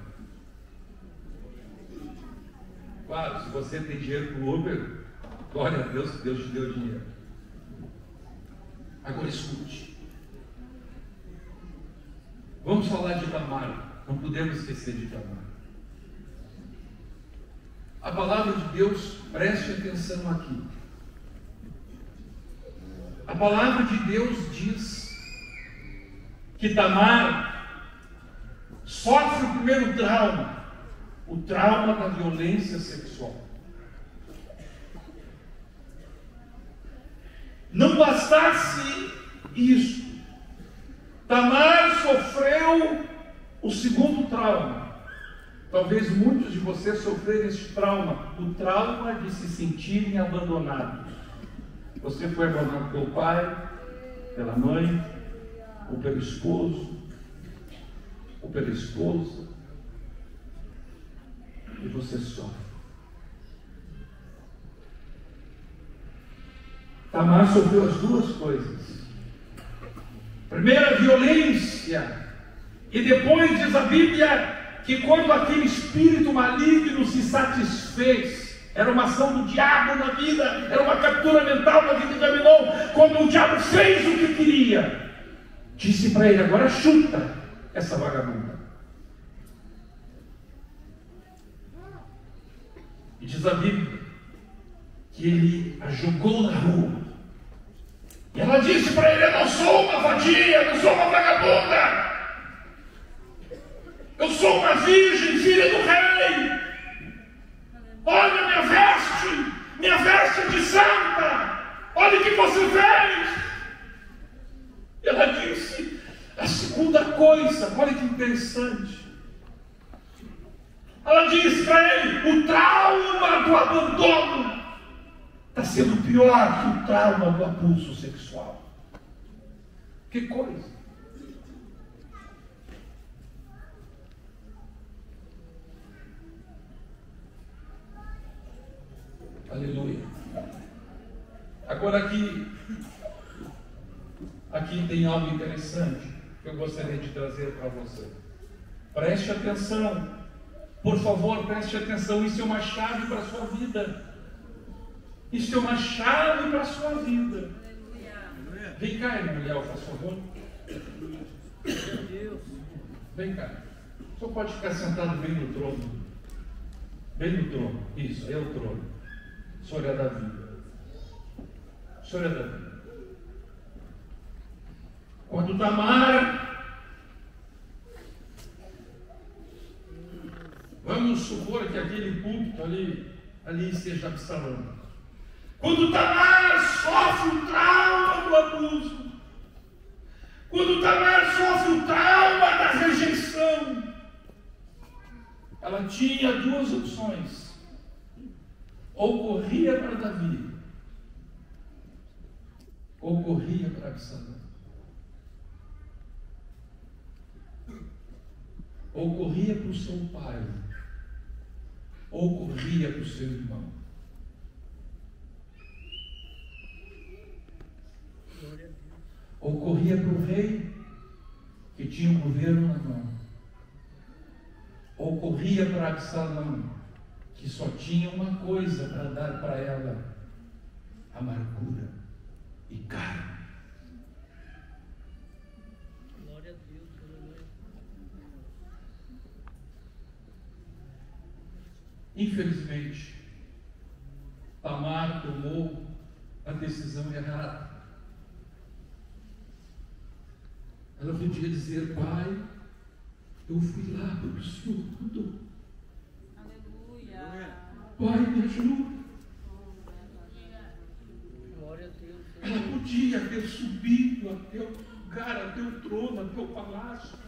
S1: Claro, se você tem dinheiro para o Uber, glória a Deus que Deus te deu dinheiro. Agora escute. Vamos falar de Tamar. Não podemos esquecer de Tamar. A palavra de Deus, preste atenção aqui. A palavra de Deus diz que Tamar sofre o primeiro trauma. O trauma da violência sexual. Não bastasse isso, Tamar sofreu o segundo trauma. Talvez muitos de vocês sofreram esse trauma, o trauma de se sentirem abandonados. Você foi abandonado pelo pai, pela mãe, ou pelo esposo, ou pela esposa. E você sofre. Tamar sofreu as duas coisas. Primeiro, a violência. E depois diz a Bíblia que quando aquele espírito maligno se satisfez, era uma ação do diabo na vida, era uma captura mental na vida de Aminon. Quando o diabo fez o que queria, disse para ele: agora chuta essa vagabunda. E diz a Bíblia que ele a jogou na rua. E ela disse para ele: eu não sou uma vadia, eu não sou uma vagabunda. Eu sou uma virgem, filha do rei. Olha minha veste de santa. Olha o que você fez. E ela disse a segunda coisa, olha que interessante. Ela disse para ele: o trauma do abandono está sendo pior que o trauma do abuso sexual. Que coisa! Aleluia. Agora aqui tem algo interessante que eu gostaria de trazer para você. Preste atenção. Por favor, preste atenção. Isso é uma chave para a sua vida. Isso é uma chave para a sua vida. Vem cá, Emanuel, por favor. Vem cá. Só pode ficar sentado bem no trono. Bem no trono. Isso, é o trono. O senhor é Davi. O senhor é Davi. Quando Tamar, vamos supor que aquele púlpito ali esteja Absalão. Quando Tamar sofre o trauma do abuso, quando Tamar sofre o trauma da rejeição, ela tinha duas opções: ou corria para Davi, ou corria para Absalão. ou corria para o seu pai, ou corria para o seu irmão. Ou corria para o rei, que tinha o governo na mão, ou corria para Absalão, que só tinha uma coisa para dar para ela: amargura e carne.
S3: Glória a Deus, aleluia.
S1: Infelizmente, Tamar tomou a decisão errada. Ela podia dizer: pai, eu fui lá porque o Senhor mandou.
S2: Aleluia.
S1: Pai, me ajuda.
S3: Glória a Deus.
S1: Ela podia ter subido até o lugar, até o trono, até o palácio.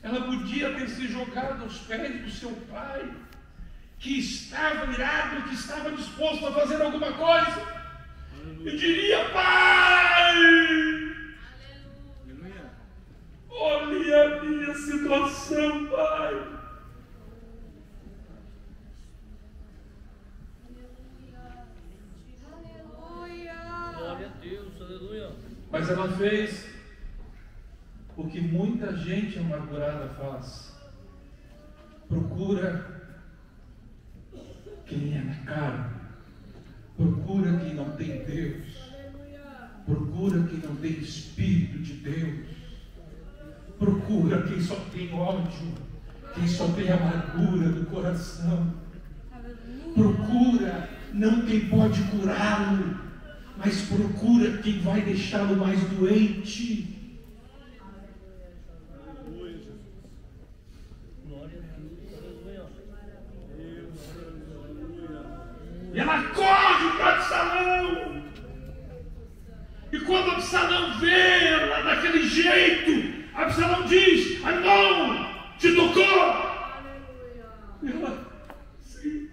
S1: Ela podia ter se jogado aos pés do seu pai, que estava irado, que estava disposto a fazer alguma coisa. E diria: pai, olhe a minha situação, pai.
S3: Glória a Deus, aleluia.
S1: Mas ela fez o que muita gente amargurada faz: procura quem é na carne, procura quem não tem Deus, procura quem não tem Espírito de Deus, procura quem só tem ódio, quem só tem amargura do coração, procura não quem pode curá-lo, mas procura quem vai deixá-lo mais doente.
S3: Glória a Deus, aleluia.
S1: E ela corre para Absalão. E quando Absalão vê ela daquele jeito, Absalão diz: a mão te tocou. E ela, sim.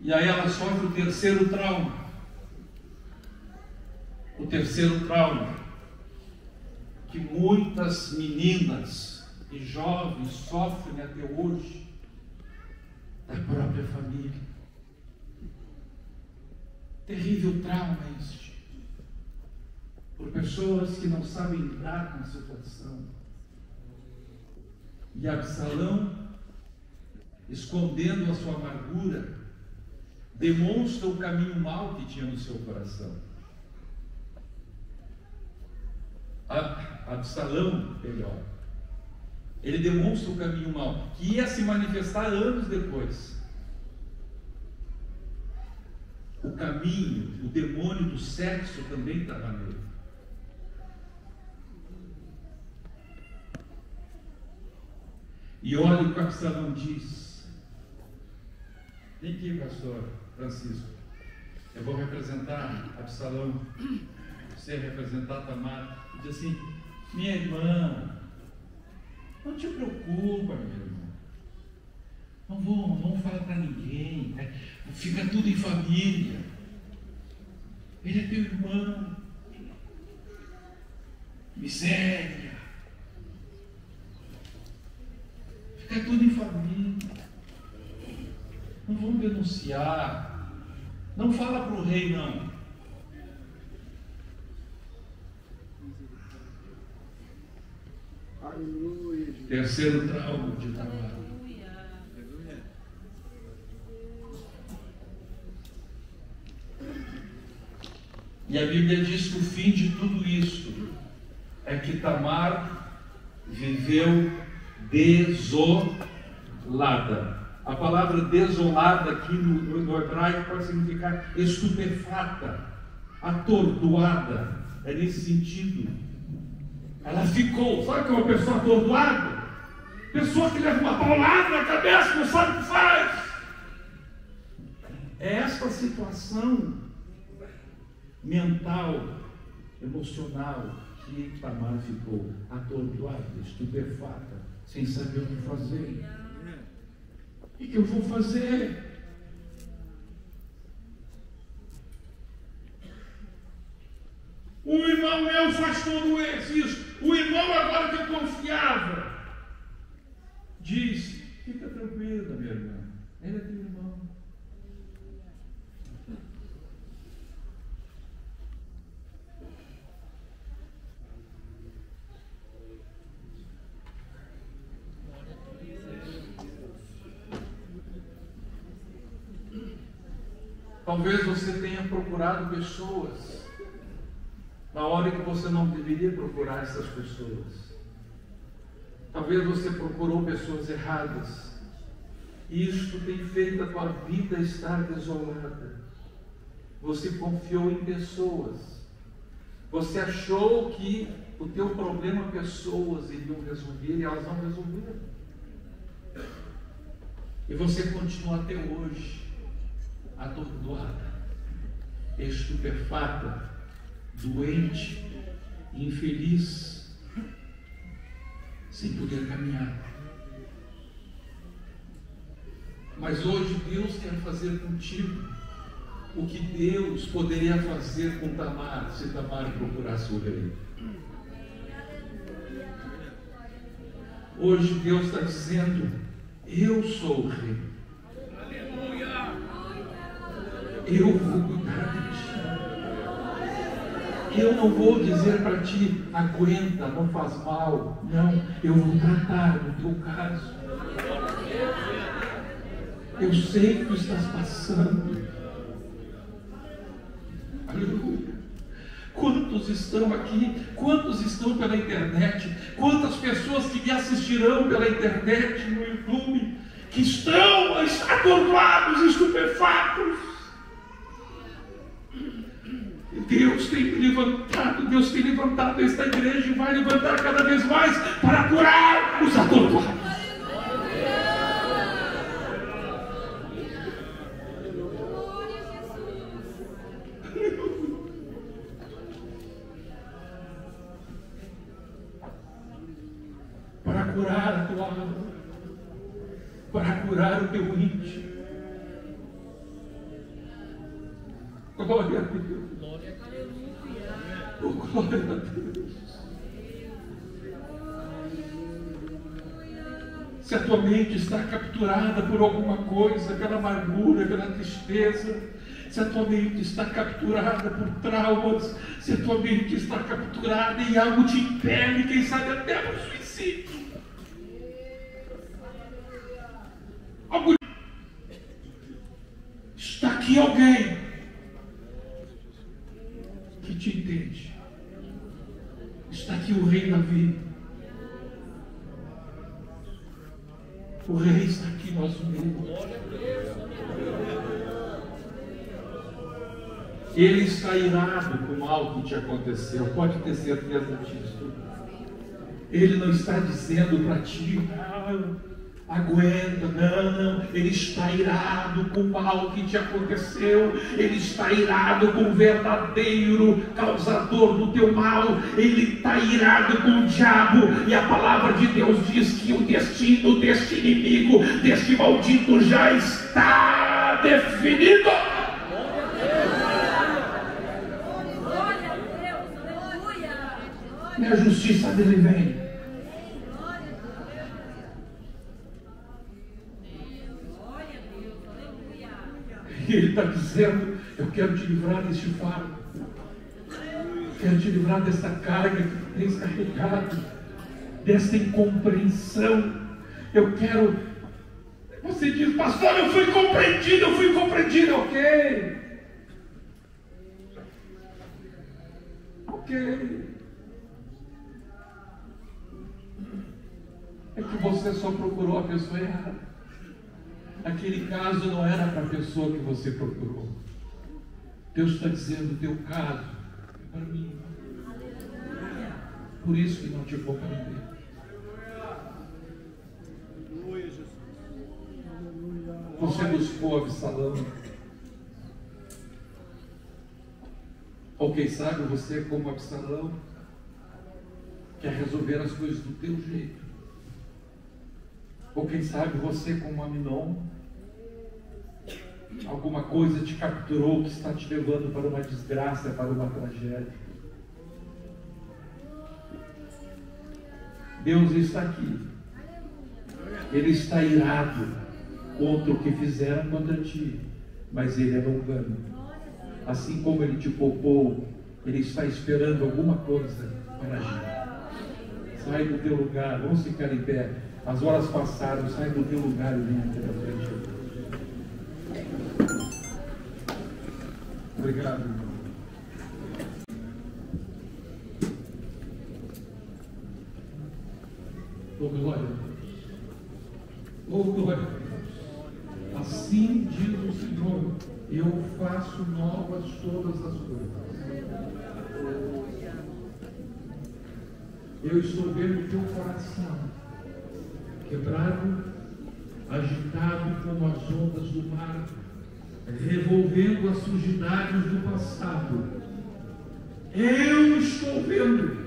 S1: E aí ela sofre o terceiro trauma. O terceiro trauma que muitas meninas e jovens sofrem até hoje, da própria família. Terrível trauma este, por pessoas que não sabem lidar com a situação. E Absalão, escondendo a sua amargura, demonstra o caminho mau que tinha no seu coração. Absalão, melhor, ele demonstra o caminho mau, que ia se manifestar anos depois. O caminho, o demônio do sexo também estava nele. E olha o que Absalão diz. Vem aqui, pastor Francisco. Eu vou representar Absalão. Você representar Tamar. Ele diz assim: minha irmã, não te preocupa, minha irmã. Não vou falar para ninguém. Né? Fica tudo em família. Ele é teu irmão. Miséria. Fica tudo em família. Não vamos denunciar. Não fala para o rei, não.
S4: Aleluia.
S1: Terceiro trauma de Tamar. E a Bíblia diz que o fim de tudo isso é que Tamar viveu desolada. A palavra desolada aqui no hebraico pode significar estupefata, atordoada. É nesse sentido. Ela ficou, sabe o que é uma pessoa atordoada? Pessoa que leva uma paulada na cabeça, não sabe o que faz. É esta situação mental, emocional, que Tamar ficou atordoada, estupefata, sem saber o que fazer. O que eu vou fazer? Um irmão meu faz tudo isso. O irmão agora que eu confiava diz: fica tranquila, minha irmã, ele é teu irmão. Talvez você tenha procurado pessoas na hora que você não deveria procurar essas pessoas. Talvez você procurou pessoas erradas. E isto tem feito a tua vida estar desolada. Você confiou em pessoas. Você achou que o teu problema pessoas iriam resolver e elas não resolveram. E você continua até hoje atordoada, estupefata, doente, infeliz, sem poder caminhar. Mas hoje Deus quer fazer contigo o que Deus poderia fazer com Tamar, se Tamar procurasse o rei. Hoje Deus está dizendo: eu sou o rei. Eu vou cuidar de ti. Eu não vou dizer para ti: aguenta, não faz mal. Não, eu vou tratar do teu caso. Eu sei que tu estás passando. Aleluia. Quantos estão aqui? Quantos estão pela internet? Quantas pessoas que me assistirão pela internet, no YouTube, que estão atordoados, estupefatos? Deus tem levantado esta igreja e vai levantar cada vez mais para curar os atordoados. Para curar a tua alma, para curar o teu íntimo. Glória a Deus. Oh, glória a Deus. Se a tua mente está capturada por alguma coisa, pela amargura, pela tristeza, se a tua mente está capturada por traumas, se a tua mente está capturada em algo te impele, quem sabe até por suicídio. Está aqui alguém que te entende. Está aqui o Rei Davi. O Rei está aqui nosso meio. Ele está irado com o mal que te aconteceu. Pode ter certeza disso. Ele não está dizendo para ti: aguenta, não. Ele está irado com o mal que te aconteceu. Ele está irado com o verdadeiro causador do teu mal. Ele está irado com o diabo. E a palavra de Deus diz que o destino deste inimigo, deste maldito, já está definido. E a justiça dele vem. E ele está dizendo: eu quero te livrar deste fardo, quero te livrar desta carga que tu tens carregado, desta incompreensão. Eu quero. Você diz: pastor, eu fui compreendido. Ok. É que você só procurou a pessoa errada. Aquele caso não era para a pessoa que você procurou. Deus está dizendo: o teu caso é para mim. Por isso que não te vou prender. Você buscou Absalão. Ou quem sabe você, como Absalão, quer resolver as coisas do teu jeito. Ou quem sabe você, como Aminon, alguma coisa te capturou que está te levando para uma desgraça, para uma tragédia. Deus está aqui. Ele está irado contra o que fizeram contra ti, mas Ele é longânimo. Assim como Ele te poupou, Ele está esperando alguma coisa para agir. Sai do teu lugar, vamos ficar em pé. As horas passaram, sai do teu lugar e vem aqui na frente. Obrigado, irmão. Oh, glória a Deus. Oh, glória a Deus. Assim diz o Senhor: eu faço novas todas as coisas. Eu estou vendo o teu coração quebrado, agitado como as ondas do mar, revolvendo as sujidades do passado. Eu estou vendo,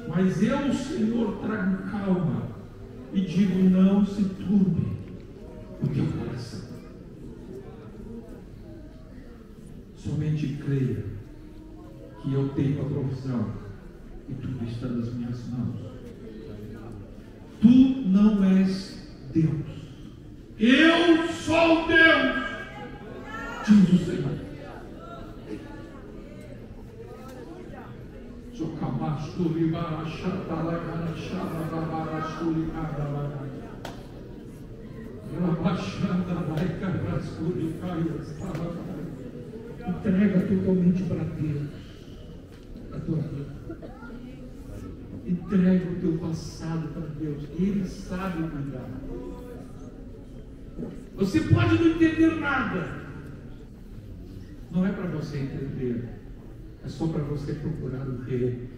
S1: mas eu, Senhor, trago calma e digo: não se turbe o teu coração. Somente creia que eu tenho a provisão e tudo está nas minhas mãos. Tu não és Deus, eu sou Deus, diz o Senhor. Entrega totalmente para Deus a tua vida. Entrega o teu passado para Deus. Ele sabe cuidar. Você pode não entender nada. Não é para você entender. É só para você procurar o Rei.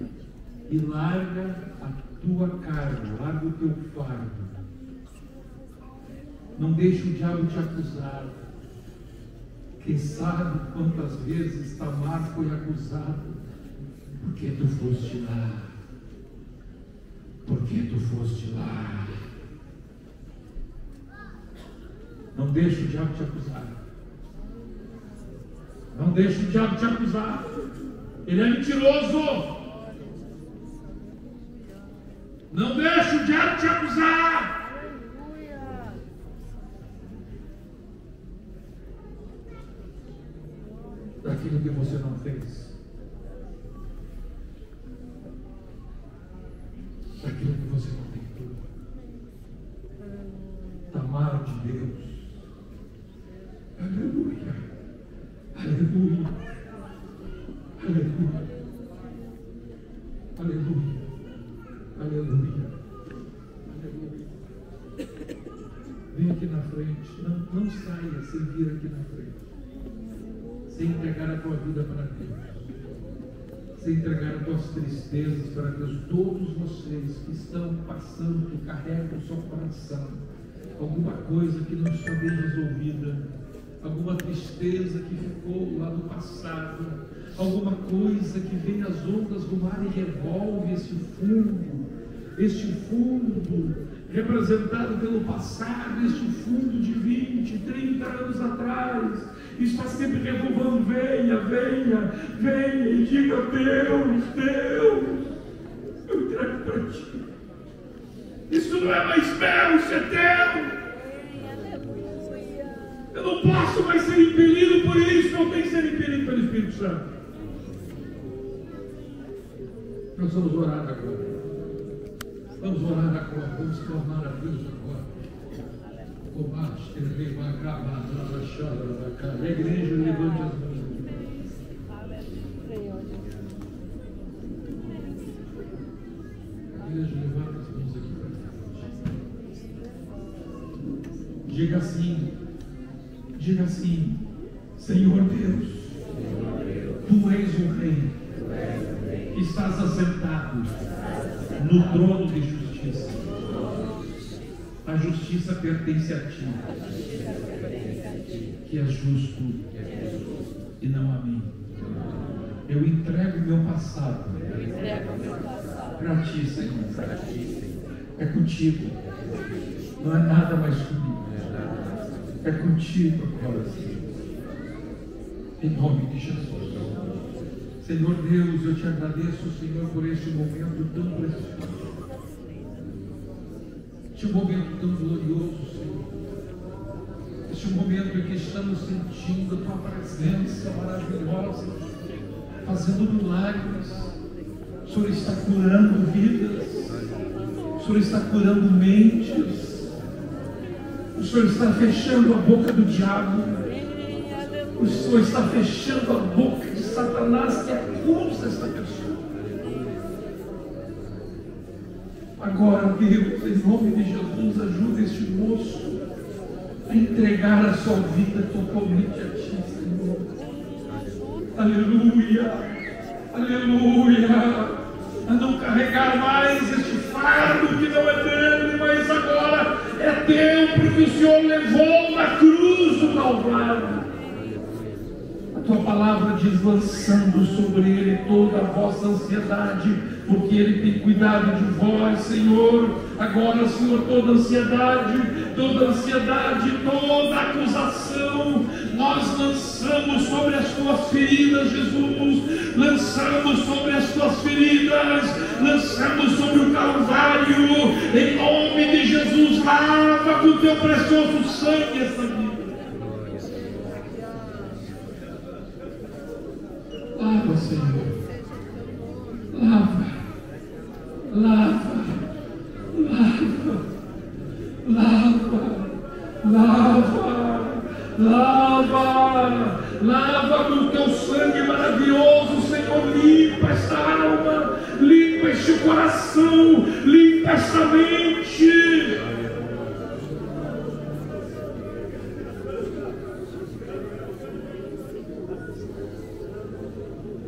S1: E larga a tua carga, larga o teu fardo. Não deixe o diabo te acusar. Quem sabe quantas vezes Tamar foi acusado? Porque tu foste lá. Porque tu foste lá. Não deixe o diabo te acusar. Não deixe o diabo te acusar. Ele é mentiroso. Não deixe o diabo te acusar. Daquilo que você não fez. Daquilo que você não tentou. Tamar de Deus. Aleluia. Aleluia. Aleluia. Aleluia. Aleluia. Aleluia. Vem aqui na frente. Não saia sem vir aqui na frente. Sem entregar a tua vida para Deus. Sem entregar as tuas tristezas para Deus. Todos vocês que estão passando, que carregam o seu coração alguma coisa que não está bem resolvida, alguma tristeza que ficou lá no passado, alguma coisa que vem as ondas do mar e revolve este fundo representado pelo passado, este fundo de 20, 30 anos atrás, está sempre revolvendo. Venha, venha, venha e diga: Deus, Deus, eu entrego para ti. Isso não é mais meu, isso é teu. Eu não posso mais ser impelido por isso, não tem que ser impelido pelo Espírito Santo. Nós vamos orar agora. Vamos orar agora, vamos clamar a Deus agora. A igreja, levante as mãos aqui. A igreja, levanta as mãos aqui para Deus. Diga assim: Senhor Deus, Tu és o Rei, estás assentado no trono de justiça. A justiça pertence a Ti, que és justo e não a mim. Eu entrego meu passado para Ti, Senhor. É contigo, não é nada mais comigo. É contigo agora, Senhor. Em nome de Jesus. Senhor Deus, eu te agradeço, Senhor, por este momento tão precioso. Este momento tão glorioso, Senhor. Este momento em que estamos sentindo a Tua presença maravilhosa, fazendo milagres. O Senhor está curando vidas. O Senhor está curando mentes. O Senhor está fechando a boca do diabo. O Senhor está fechando a boca de Satanás que acusa esta pessoa. Agora, Deus, em nome de Jesus, ajuda este moço a entregar a sua vida totalmente a Ti, Senhor. Aleluia, aleluia. A não carregar mais este fardo que não é dele, mas agora é Teu, porque o Senhor levou na cruz do Calvário. A Tua palavra diz: lançando sobre Ele toda a vossa ansiedade, porque Ele tem cuidado de vós, Senhor. Agora, Senhor, toda ansiedade, toda acusação, nós lançamos sobre as Tuas feridas, Jesus. Lançamos sobre as Tuas feridas, lançamos sobre o Calvário. Em nome de Jesus, lava com o Teu precioso sangue essa vida. Lava, Senhor. Lava, lava, lava, lava, lava, lava com o Teu sangue maravilhoso, Senhor. Limpa esta alma, limpa este coração, limpa esta mente.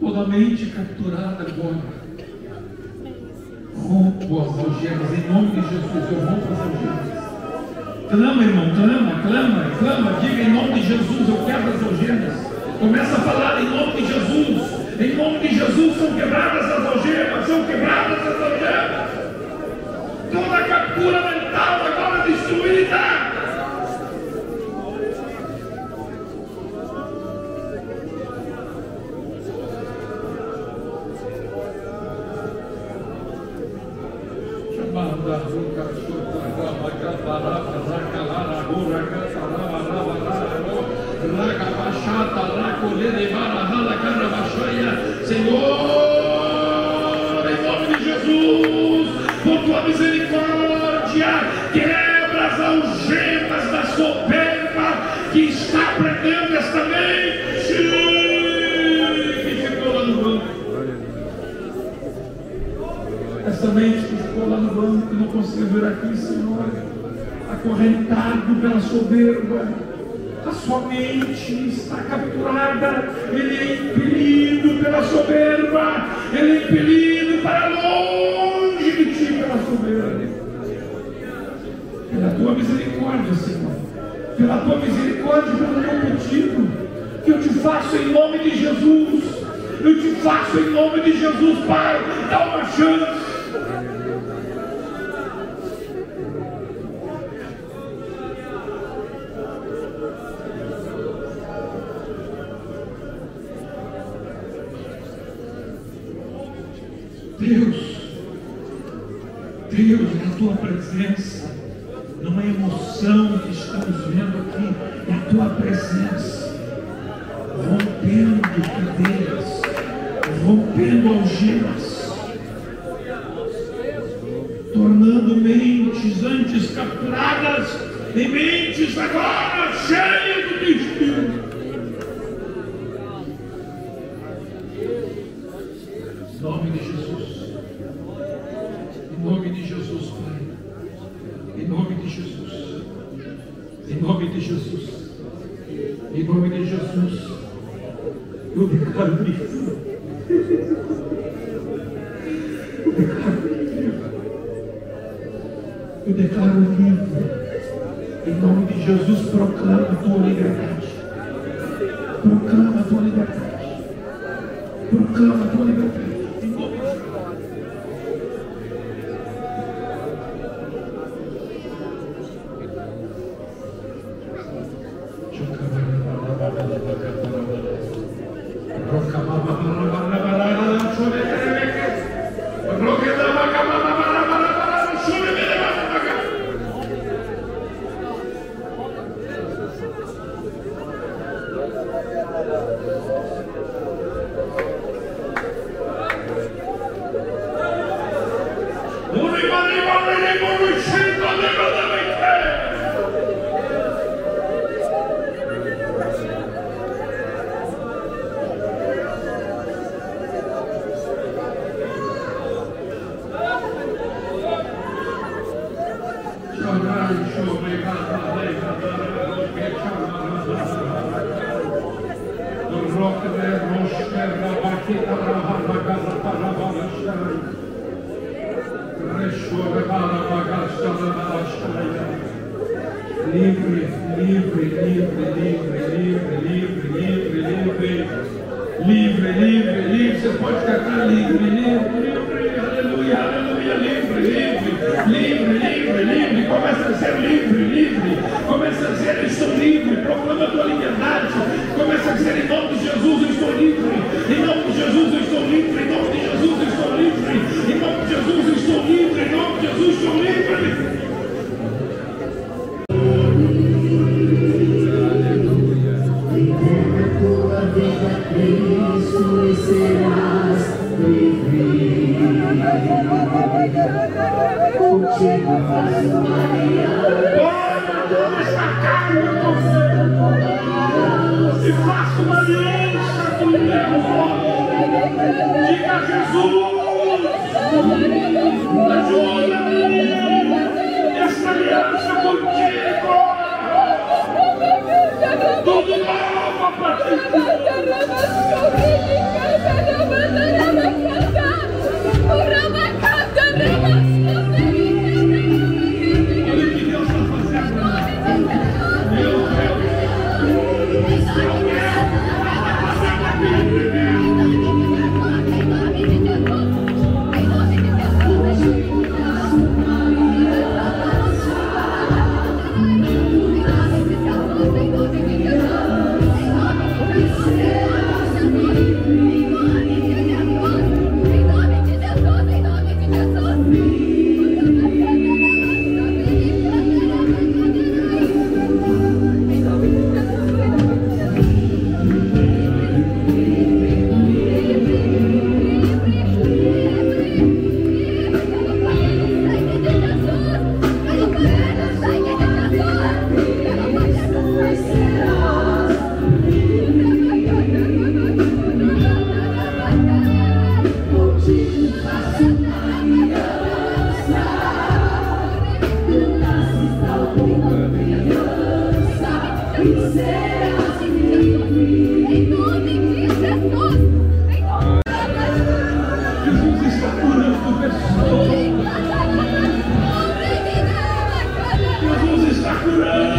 S1: Toda mente capturada agora, rompo as algemas, em nome de Jesus, eu rompo as algemas. Clama, irmão, clama, diga: em nome de Jesus, eu quebro as algemas. Começa a falar: em nome de Jesus, em nome de Jesus, são quebradas as algemas, são quebradas as algemas. Toda a captura mental agora destruída. Senhor, em nome de Jesus, por Tua misericórdia, quebra as algemas da soberba que está prendendo esta mente que ficou lá no banco. Essa mente que ficou lá no banco e não conseguiu vir aqui, Senhor, acorrentado pela soberba. A sua mente está capturada, ele é impelido pela soberba, ele é impelido para longe de Ti pela soberba. Pela Tua misericórdia, Senhor, pela Tua misericórdia, pelo Teu pedido, que eu Te faço em nome de Jesus, eu Te faço em nome de Jesus, Pai, dá uma chance. Deus, é a Tua presença, não é emoção que estamos vendo aqui, é a Tua presença, rompendo cadeias, rompendo algemas, tornando mentes antes capturadas em mentes agora cheias do Teu Espírito. Em nome de Jesus. Em nome de Jesus, Pai. Em nome de Jesus. Em nome de Jesus. Em nome de Jesus. Eu declaro livre. Eu declaro livre. Em nome de Jesus, proclama a Tua liberdade. Proclama a Tua liberdade. Proclama a Tua liberdade. Em nome de Jesus. Livre, livre, livre, livre, livre, livre, livre, livre, livre, livre, livre, você pode cantar livre, livre, livre, aleluia, aleluia, livre, livre, livre, livre, livre, começa a ser livre, livre, começa a dizer eu estou livre, proclama a tua liberdade, começa a dizer em nome de Jesus eu estou livre, em nome de Jesus eu estou livre, em nome de Jesus eu estou livre, em nome de Jesus eu estou livre, em nome de Jesus eu estou livre.
S2: Cristo e serás livre. Contigo faço aliança.
S1: Esta carne e faço uma aliança com Deus. Diga a Jesus, ajuda-me. Esta aliança contigo. Tudo novo a partir de agora. Jesus está curando